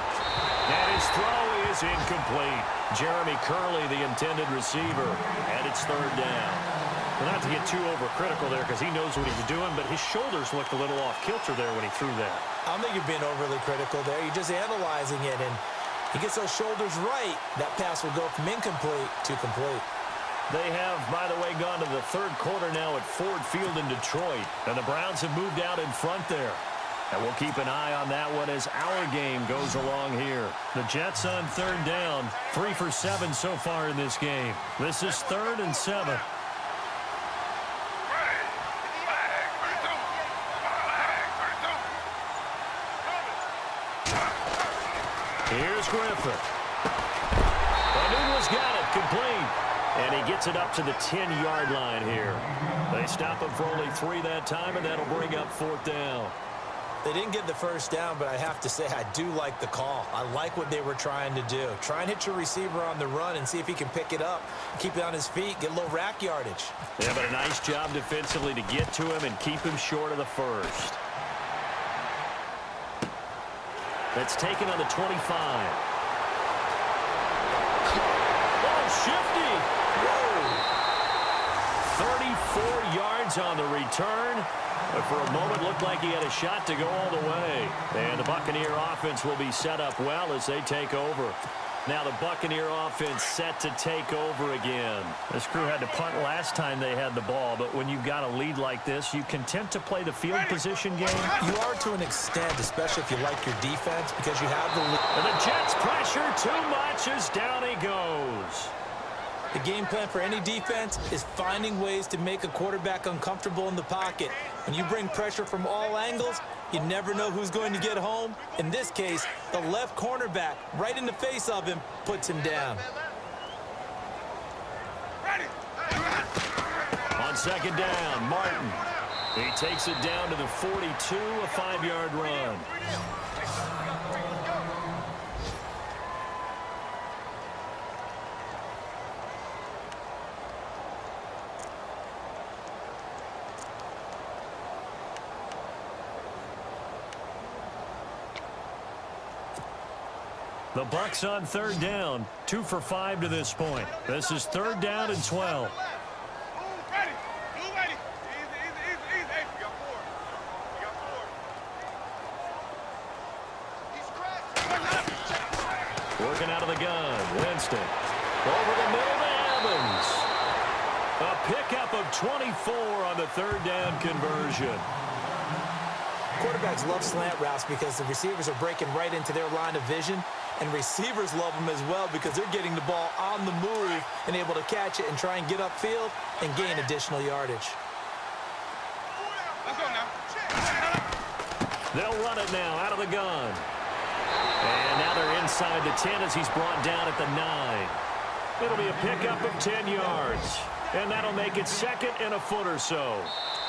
And his throw is incomplete. Jeremy Curley, the intended receiver, and it's third down. Well, not to get too overcritical there because he knows what he's doing, but his shoulders looked a little off kilter there when he threw that. I don't think you're being overly critical there. You're just analyzing it, and he gets those shoulders right. That pass will go from incomplete to complete. They have, by the way, gone to the third quarter now at Ford Field in Detroit, and the Browns have moved out in front there. And we'll keep an eye on that one as our game goes along here. The Jets on third down, 3 for 7 so far in this game. This is 3rd and 7. Here's Griffin. Nunez got it, complete. And he gets it up to the 10-yard line here. They stop him for only 3 that time, and that'll bring up 4th down. They didn't get the first down, but I have to say I do like the call. I like what they were trying to do. Try and hit your receiver on the run and see if he can pick it up, keep it on his feet, get a little rack yardage. Yeah, but a nice job defensively to get to him and keep him short of the first. That's taken on the 25. Oh, shifty. Whoa. 34 yards on the return. But for a moment, looked like he had a shot to go all the way. And the Buccaneer offense will be set up well as they take over. Now the Buccaneer offense set to take over again. This crew had to punt last time they had the ball, but when you've got a lead like this, you content to play the field position game? You are to an extent, especially if you like your defense, because you have the lead. And the Jets pressure too much as down he goes. The game plan for any defense is finding ways to make a quarterback uncomfortable in the pocket. When you bring pressure from all angles, you never know who's going to get home. In this case, the left cornerback, right in the face of him, puts him down. On second down, Martin. He takes it down to the 42, a 5-yard run. The Bucs on third down, 2 for 5 to this point. This is 3rd down and 12. Working out of the gun, Winston. Over the middle to Evans. A pickup of 24 on the 3rd down conversion. Quarterbacks love slant routes because the receivers are breaking right into their line of vision, and receivers love them as well because they're getting the ball on the move and able to catch it and try and get upfield and gain additional yardage. Let's go now. They'll run it now out of the gun. And now they're inside the 10 as he's brought down at the 9. It'll be a pickup of 10 yards. And that'll make it 2nd and a foot or so.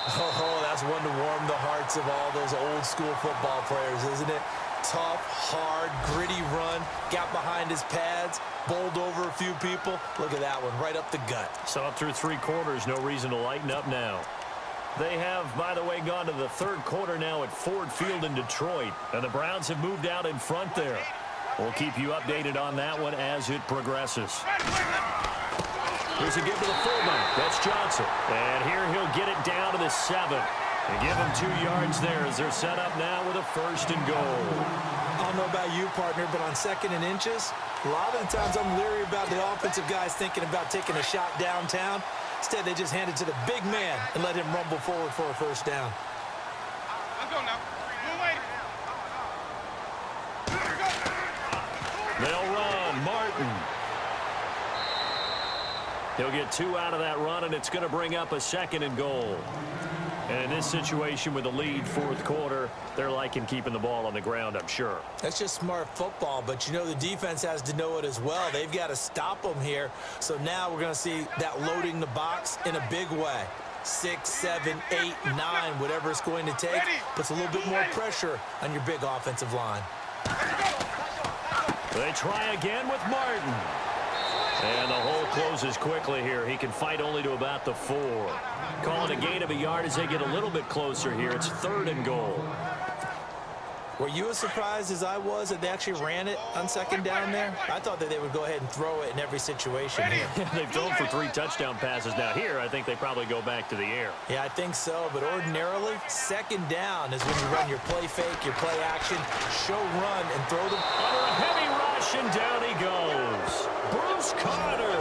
Oh, that's one to warm the hearts of all those old school football players, isn't it? Tough, hard, gritty run, got behind his pads, bowled over a few people. Look at that one, right up the gut. So up through 3 quarters, no reason to lighten up now. They have, by the way, gone to the 3rd quarter now at Ford Field in Detroit. And the Browns have moved out in front there. We'll keep you updated on that one as it progresses. Here's a give to the fullback. That's Johnson. And here he'll get it down to the 7. And give him 2 yards there as they're set up now with a 1st and goal. I don't know about you, partner, but on 2nd and inches, a lot of the times I'm leery about the offensive guys thinking about taking a shot downtown. Instead, they just hand it to the big man and let him rumble forward for a 1st down. Let's go now. They'll run. Martin. He'll get 2 out of that run, and it's going to bring up a 2nd and goal. And in this situation with the lead fourth quarter, they're liking keeping the ball on the ground, I'm sure. That's just smart football, but you know the defense has to know it as well. They've got to stop them here. So now we're going to see that loading the box in a big way. 6, 7, 8, 9, whatever it's going to take, puts a little bit more pressure on your big offensive line. They try again with Martin. And the hole closes quickly here. He can fight only to about the 4. Calling a gain of a yard as they get a little bit closer here. It's 3rd and goal. Were you as surprised as I was that they actually ran it on 2nd down there? I thought that they would go ahead and throw it in every situation here. They've thrown for 3 touchdown passes. Now here, I think they probably go back to the air. Yeah, I think so. But ordinarily, 2nd down is when you run your play fake, your play action, show run, and throw them. Under a heavy rush, and down he goes. Bruce Carter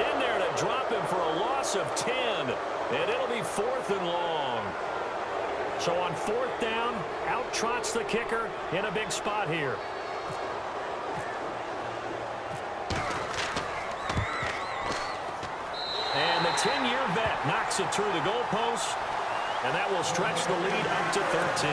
in there to drop him for a loss of 10. And it'll be 4th and long. So on 4th down, out trots the kicker in a big spot here. And the 10-year vet knocks it through the goalpost, and that will stretch the lead up to 13.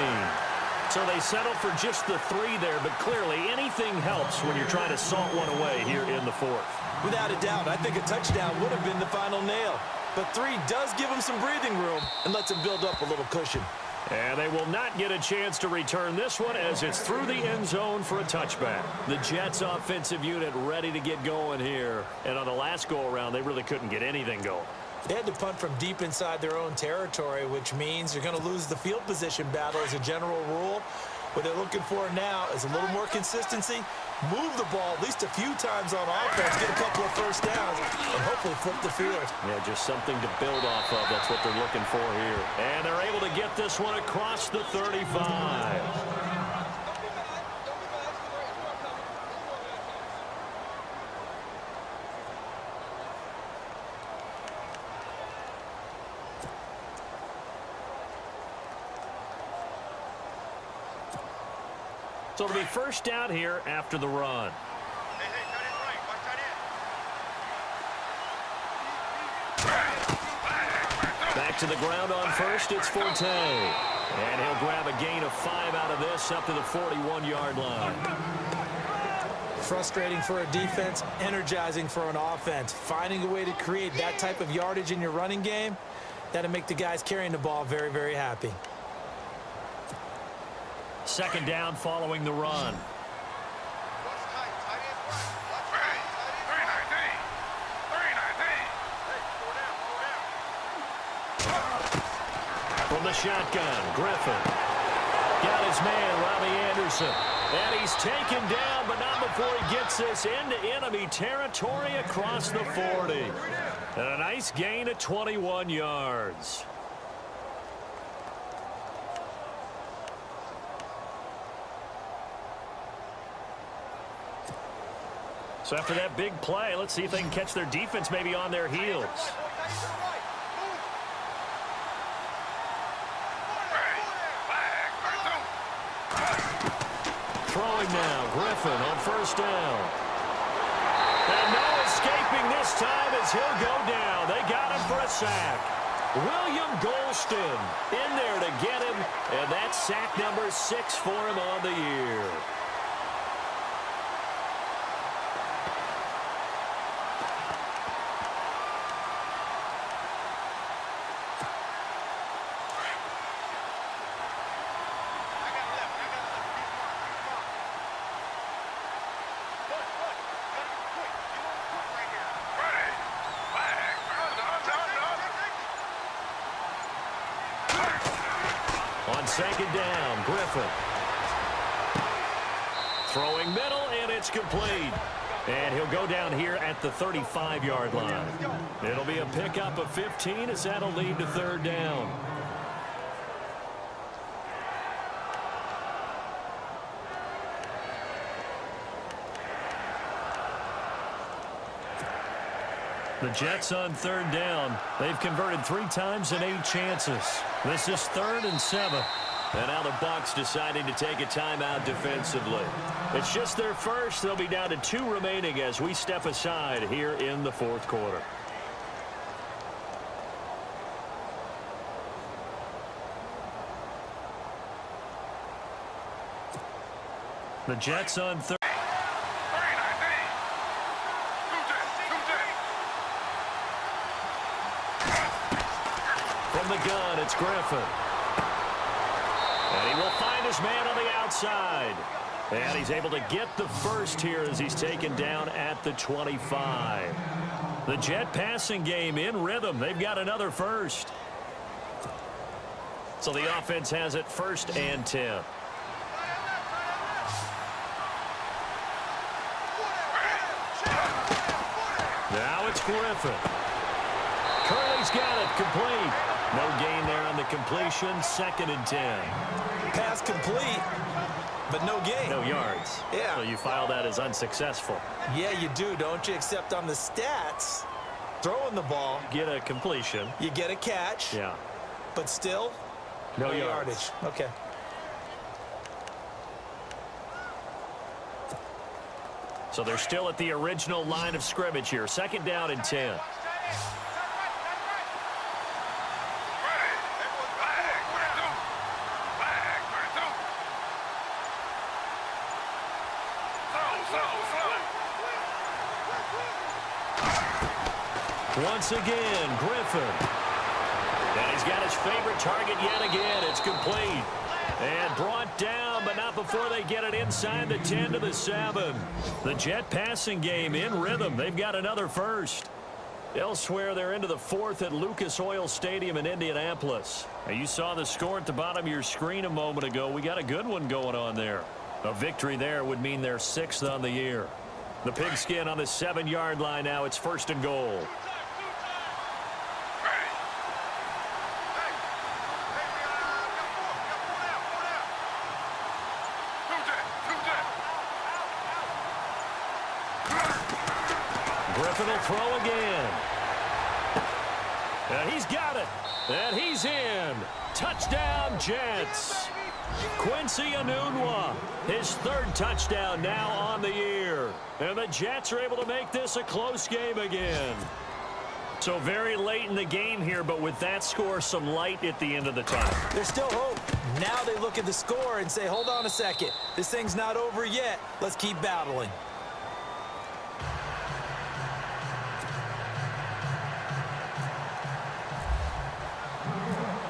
So they settle for just the 3 there, but clearly anything helps when you're trying to salt one away here in the 4th. Without a doubt, I think a touchdown would have been the final nail. But 3 does give them some breathing room and lets them build up a little cushion. And they will not get a chance to return this one as it's through the end zone for a touchback. The Jets offensive unit ready to get going here. And on the last go-around, they really couldn't get anything going. They had to punt from deep inside their own territory, which means you're going to lose the field position battle as a general rule. What they're looking for now is a little more consistency, move the ball at least a few times on offense, get a couple of first downs, and hopefully flip the field. Yeah, just something to build off of. That's what they're looking for here. And they're able to get this one across the 35. So it'll be first down here after the run. Hey, cut it right. Watch that in. Back to the ground on first, it's Forte. And he'll grab a gain of 5 out of this up to the 41-yard line. Frustrating for a defense, energizing for an offense. Finding a way to create that type of yardage in your running game, that'll make the guys carrying the ball very, very happy. 2nd down following the run. Watch tight. Tight end work. Watch tight. Tight end work. 39. Hey, 4 down. From the shotgun, Griffin. Got his man, Robbie Anderson. And he's taken down, but not before he gets this into enemy territory across the 40. And a nice gain of 21 yards. So after that big play, let's see if they can catch their defense maybe on their heels. Throwing now, Griffin on first down. And no escaping this time as he'll go down. They got him for a sack. William Golston in there to get him, and that's sack number 6 for him on the year. On 2nd down, Griffin. Throwing middle, and it's complete. And he'll go down here at the 35-yard line. It'll be a pickup of 15 as that'll lead to 3rd down. The Jets on 3rd down. They've converted 3 times in 8 chances. This is 3rd and 7. And now the Bucs deciding to take a timeout defensively. It's just their first. They'll be down to 2 remaining as we step aside here in the 4th quarter. The Jets on third. From the gun, it's Griffin. And he will find his man on the outside. And he's able to get the first here as he's taken down at the 25. The Jet passing game in rhythm. They've got another first. So the offense has it 1st and 10. Now it's Griffin. Curley's got it complete. No gain there on the completion. 2nd and 10. Pass complete, but no gain. No yards. Yeah. So you file that as unsuccessful. Yeah, you do, don't you? Except on the stats, throwing the ball, Get a completion. you get a catch, Yeah. but still, No yardage. Okay. So they're still at the original line of scrimmage here. 2nd down and 10. Once again, Griffin. And he's got his favorite target yet again. It's complete. And brought down, but not before they get it inside the 10 to the 7. The Jet passing game in rhythm. They've got another first. Elsewhere, they're into the 4th at Lucas Oil Stadium in Indianapolis. Now, you saw the score at the bottom of your screen a moment ago. We got a good one going on there. A victory there would mean they're 6th on the year. The Pigskin on the 7-yard line now. It's 1st and goal. Griffin will throw again. And he's got it. And he's in. Touchdown, Jets. Quincy Enunwa, his 3rd touchdown now on the year. And the Jets are able to make this a close game again. So very late in the game here, but with that score, some light at the end of the tunnel. There's still hope. Now they look at the score and say, hold on a second. This thing's not over yet. Let's keep battling.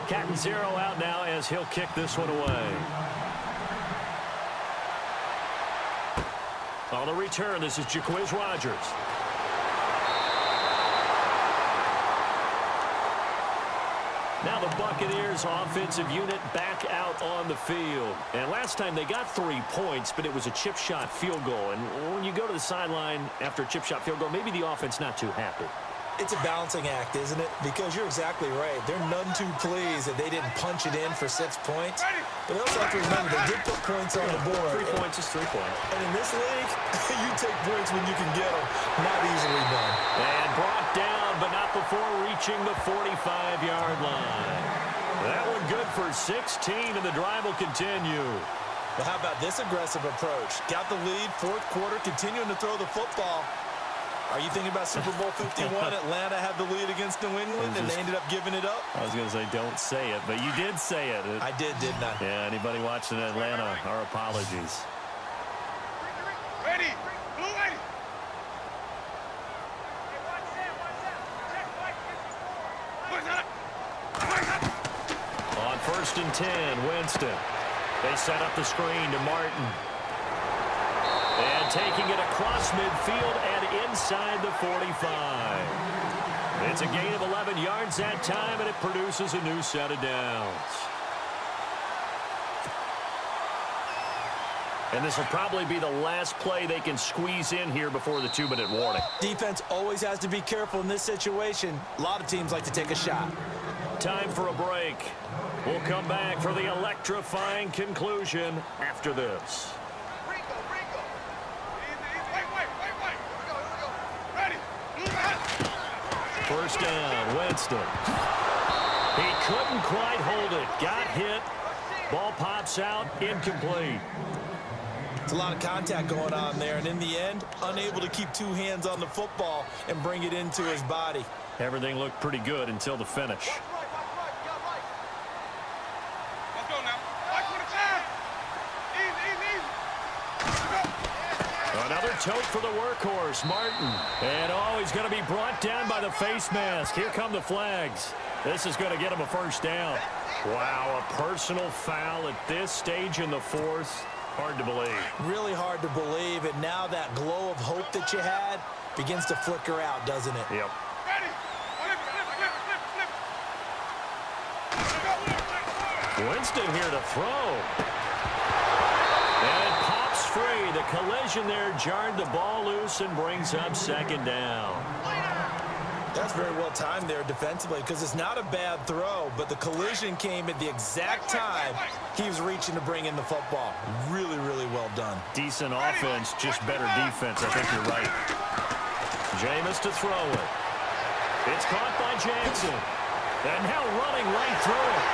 Captain Zero out now as he'll kick this one away. On the return, this is Jaquiz Rogers. Now the Buccaneers offensive unit back out on the field. And last time they got 3 points, but it was a chip shot field goal. And when you go to the sideline after a chip shot field goal, maybe the offense not too happy. It's a balancing act, isn't it? Because you're exactly right. They're none too pleased that they didn't punch it in for 6 points. But they also have to remember they did put points on the board. 3 points is 3 points. And in this league, you take points when you can get them. Not easily done. And brought down, but not before reaching the 45-yard line. That one good for 16, and the drive will continue. But how about this aggressive approach? Got the lead, 4th quarter, continuing to throw the football. Are you thinking about Super Bowl 51? Atlanta had the lead against New England, and they ended up giving it up? I was going to say, don't say it, but you did say it. I did, didn't I? Yeah, anybody watching Atlanta, our apologies. Ready. Blue ready. On 1st and 10, Winston. They set up the screen to Martin. And taking it across midfield and inside the 45. It's a gain of 11 yards that time, and it produces a new set of downs. And this will probably be the last play they can squeeze in here before the 2-minute warning. Defense always has to be careful in this situation. A lot of teams like to take a shot. Time for a break. We'll come back for the electrifying conclusion after this. First down, Winston. He couldn't quite hold it. Got hit. Ball pops out, incomplete. It's a lot of contact going on there, and in the end, unable to keep 2 hands on the football and bring it into his body. Everything looked pretty good until the finish. Let's go now. Watch for the time. Easy, easy, easy. Another tote for the workhorse, Martin. And he's going to be brought down by the face mask. Here come the flags. This is going to get him a first down. Wow, a personal foul at this stage in the fourth. Hard to believe. Really hard to believe, and now that glow of hope that you had begins to flicker out, doesn't it? Yep. Winston here to throw. And it pops free. The collision there jarred the ball loose and brings up second down. That's very well timed there defensively because it's not a bad throw, but the collision came at the exact time he was reaching to bring in the football. Really, really well done. Decent offense, just better defense. I think you're right. Jameis to throw it. It's caught by Jackson. And now running right through it.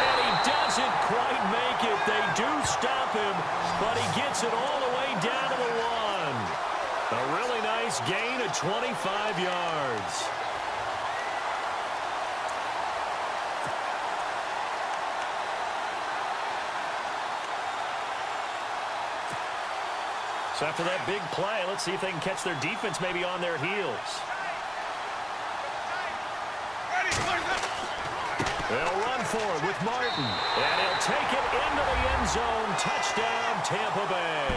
And he doesn't quite make it. They do stop him, but he gets it all the way down to the one. A really nice gain of 25 yards. So after that big play, let's see if they can catch their defense maybe on their heels. They'll run for it with Martin. And he'll take it into the end zone. Touchdown, Tampa Bay.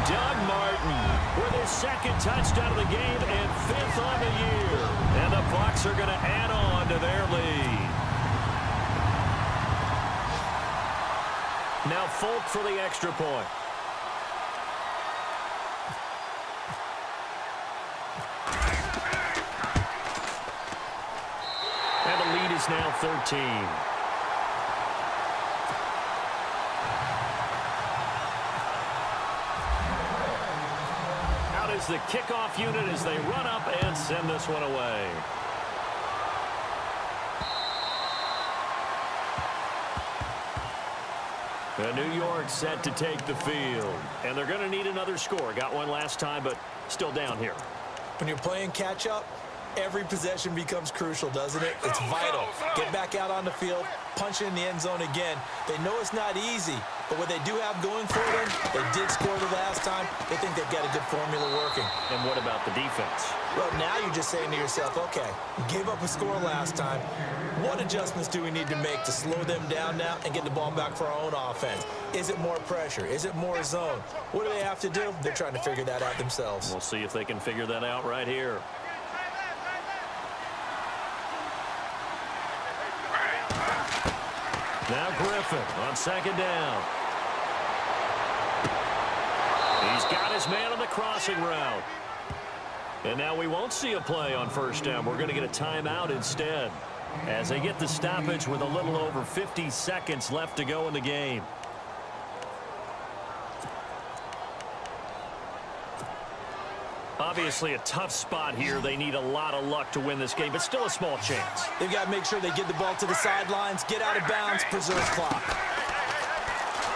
Doug Martin with his second touchdown of the game and fifth on the year. And the Bucs are going to add on to their lead. Now Folk for the extra point. And the lead is now 13. Is the kickoff unit as they run up and send this one away. New York set to take the field, and they're going to need another score. Got one last time, but still down here. When you're playing catch-up, every possession becomes crucial, doesn't it? It's vital. Get back out on the field, punch in the end zone again. They know it's not easy, but what they do have going for them, they did score the last time. They think they've got a good formula working. And what about the defense? Well, now you're just saying to yourself, okay, gave up a score last time. What adjustments do we need to make to slow them down now and get the ball back for our own offense? Is it more pressure? Is it more zone? What do they have to do? They're trying to figure that out themselves. We'll see if they can figure that out right here. Now Griffin on second down. He's got his man on the crossing route. And now we won't see a play on first down. We're going to get a timeout instead as they get the stoppage with a little over 50 seconds left to go in the game. Obviously a tough spot here. They need a lot of luck to win this game, but still a small chance. They've got to make sure they get the ball to the sidelines, get out of bounds, preserve clock.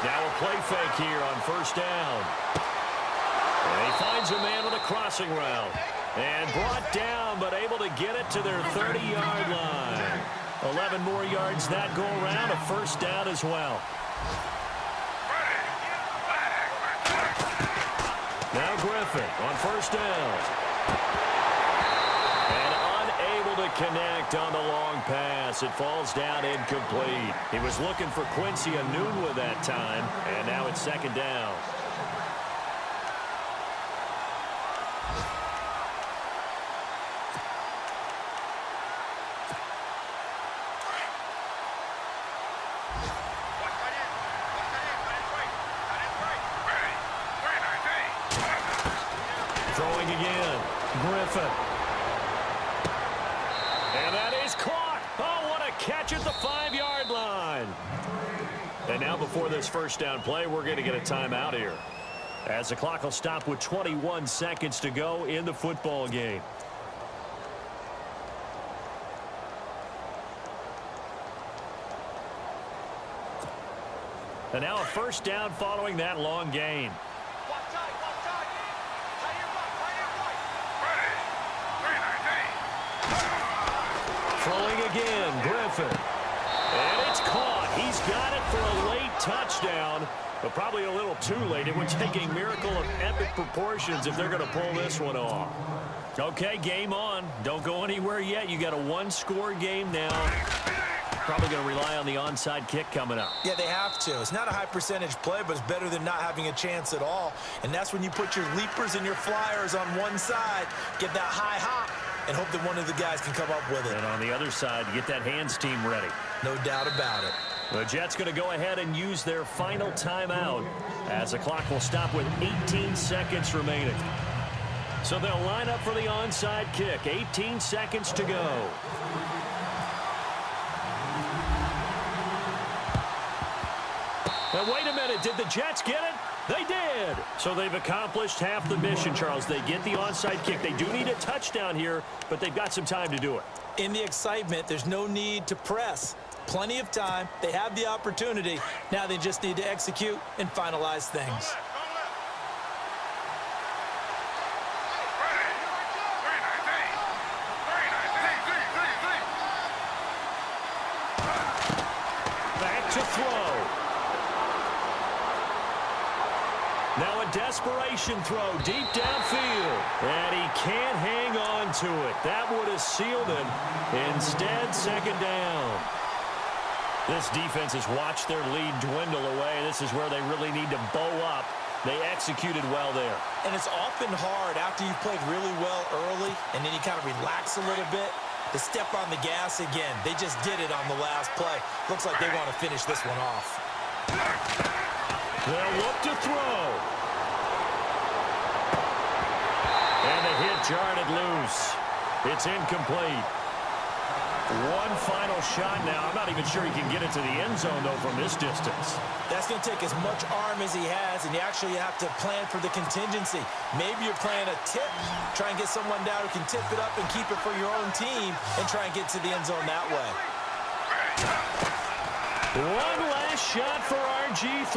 Now a play fake here on first down. And he finds a man on the crossing route. And brought down, but able to get it to their 30-yard line. 11 more yards that go around, a first down as well. Now Griffin on first down. And unable to connect on the long pass. It falls down incomplete. He was looking for Quincy Enunwa that time, and now it's second down. Throwing again, Griffin. And that is caught. Oh, what a catch at the 5-yard line. And now before this first down play, we're going to get a timeout here, as the clock will stop with 21 seconds to go in the football game. And now a first down following that long gain. Throwing again, Griffin. And it's caught. He's got it for a late touchdown. But probably a little too late. It would take a miracle of epic proportions if they're going to pull this one off. Okay, game on. Don't go anywhere yet. You got a one-score game now. Probably going to rely on the onside kick coming up. Yeah, they have to. It's not a high-percentage play, but it's better than not having a chance at all. And that's when you put your leapers and your flyers on one side, get that high hop, and hope that one of the guys can come up with it. And on the other side, get that hands team ready. No doubt about it. The Jets going to go ahead and use their final timeout as the clock will stop with 18 seconds remaining. So they'll line up for the onside kick. 18 seconds to go. Now, wait a minute. Did the Jets get it? They did. So they've accomplished half the mission, Charles. They get the onside kick. They do need a touchdown here, but they've got some time to do it. In the excitement, there's no need to press. Plenty of time. They have the opportunity. Now they just need to execute and finalize things. Back to throw. Now a desperation throw deep downfield. And he can't hang on to it. That would have sealed him. Instead, second down. This defense has watched their lead dwindle away. This is where they really need to bow up. They executed well there. And it's often hard after you've played really well early and then you kind of relax a little bit to step on the gas again. They just did it on the last play. Looks like they want to finish this one off. They'll look to throw. And the hit jarred it loose. It's incomplete. One final shot now. I'm not even sure he can get it to the end zone, though, from this distance. That's going to take as much arm as he has, and you actually have to plan for the contingency. Maybe you're playing a tip, try and get someone down who can tip it up and keep it for your own team and try and get to the end zone that way. One last shot for RG3.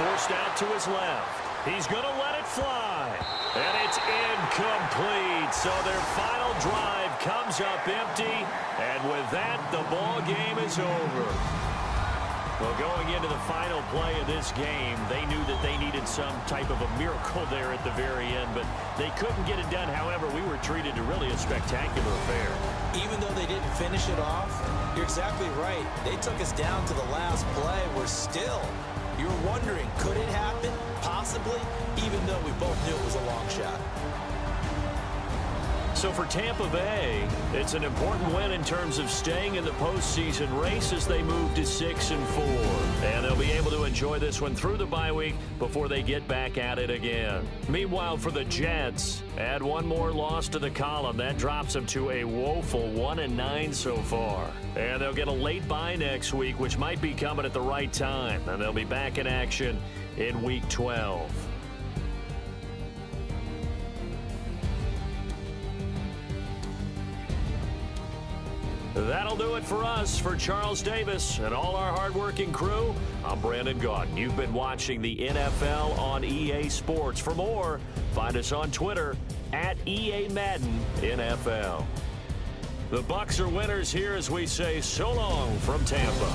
Forced out to his left. He's going to let it fly. And it's incomplete. So their final drive comes up empty. And with that, the ball game is over. Well, going into the final play of this game, they knew that they needed some type of a miracle there at the very end, but they couldn't get it done. However, we were treated to really a spectacular affair. Even though they didn't finish it off, you're exactly right. They took us down to the last play. We're still, you were wondering, could it happen? Possibly, even though we both knew it was a long shot. So for Tampa Bay, it's an important win in terms of staying in the postseason race as they move to 6-4. And they'll be able to enjoy this one through the bye week before they get back at it again. Meanwhile, for the Jets, add one more loss to the column. That drops them to a woeful 1-9 so far. And they'll get a late bye next week, which might be coming at the right time. And they'll be back in action in Week 12. That'll do it for us. For Charles Davis and all our hardworking crew, I'm Brandon Gaudin. You've been watching the NFL on EA Sports. For more, find us on Twitter at EA Madden NFL. The Bucs are winners here as we say so long from Tampa.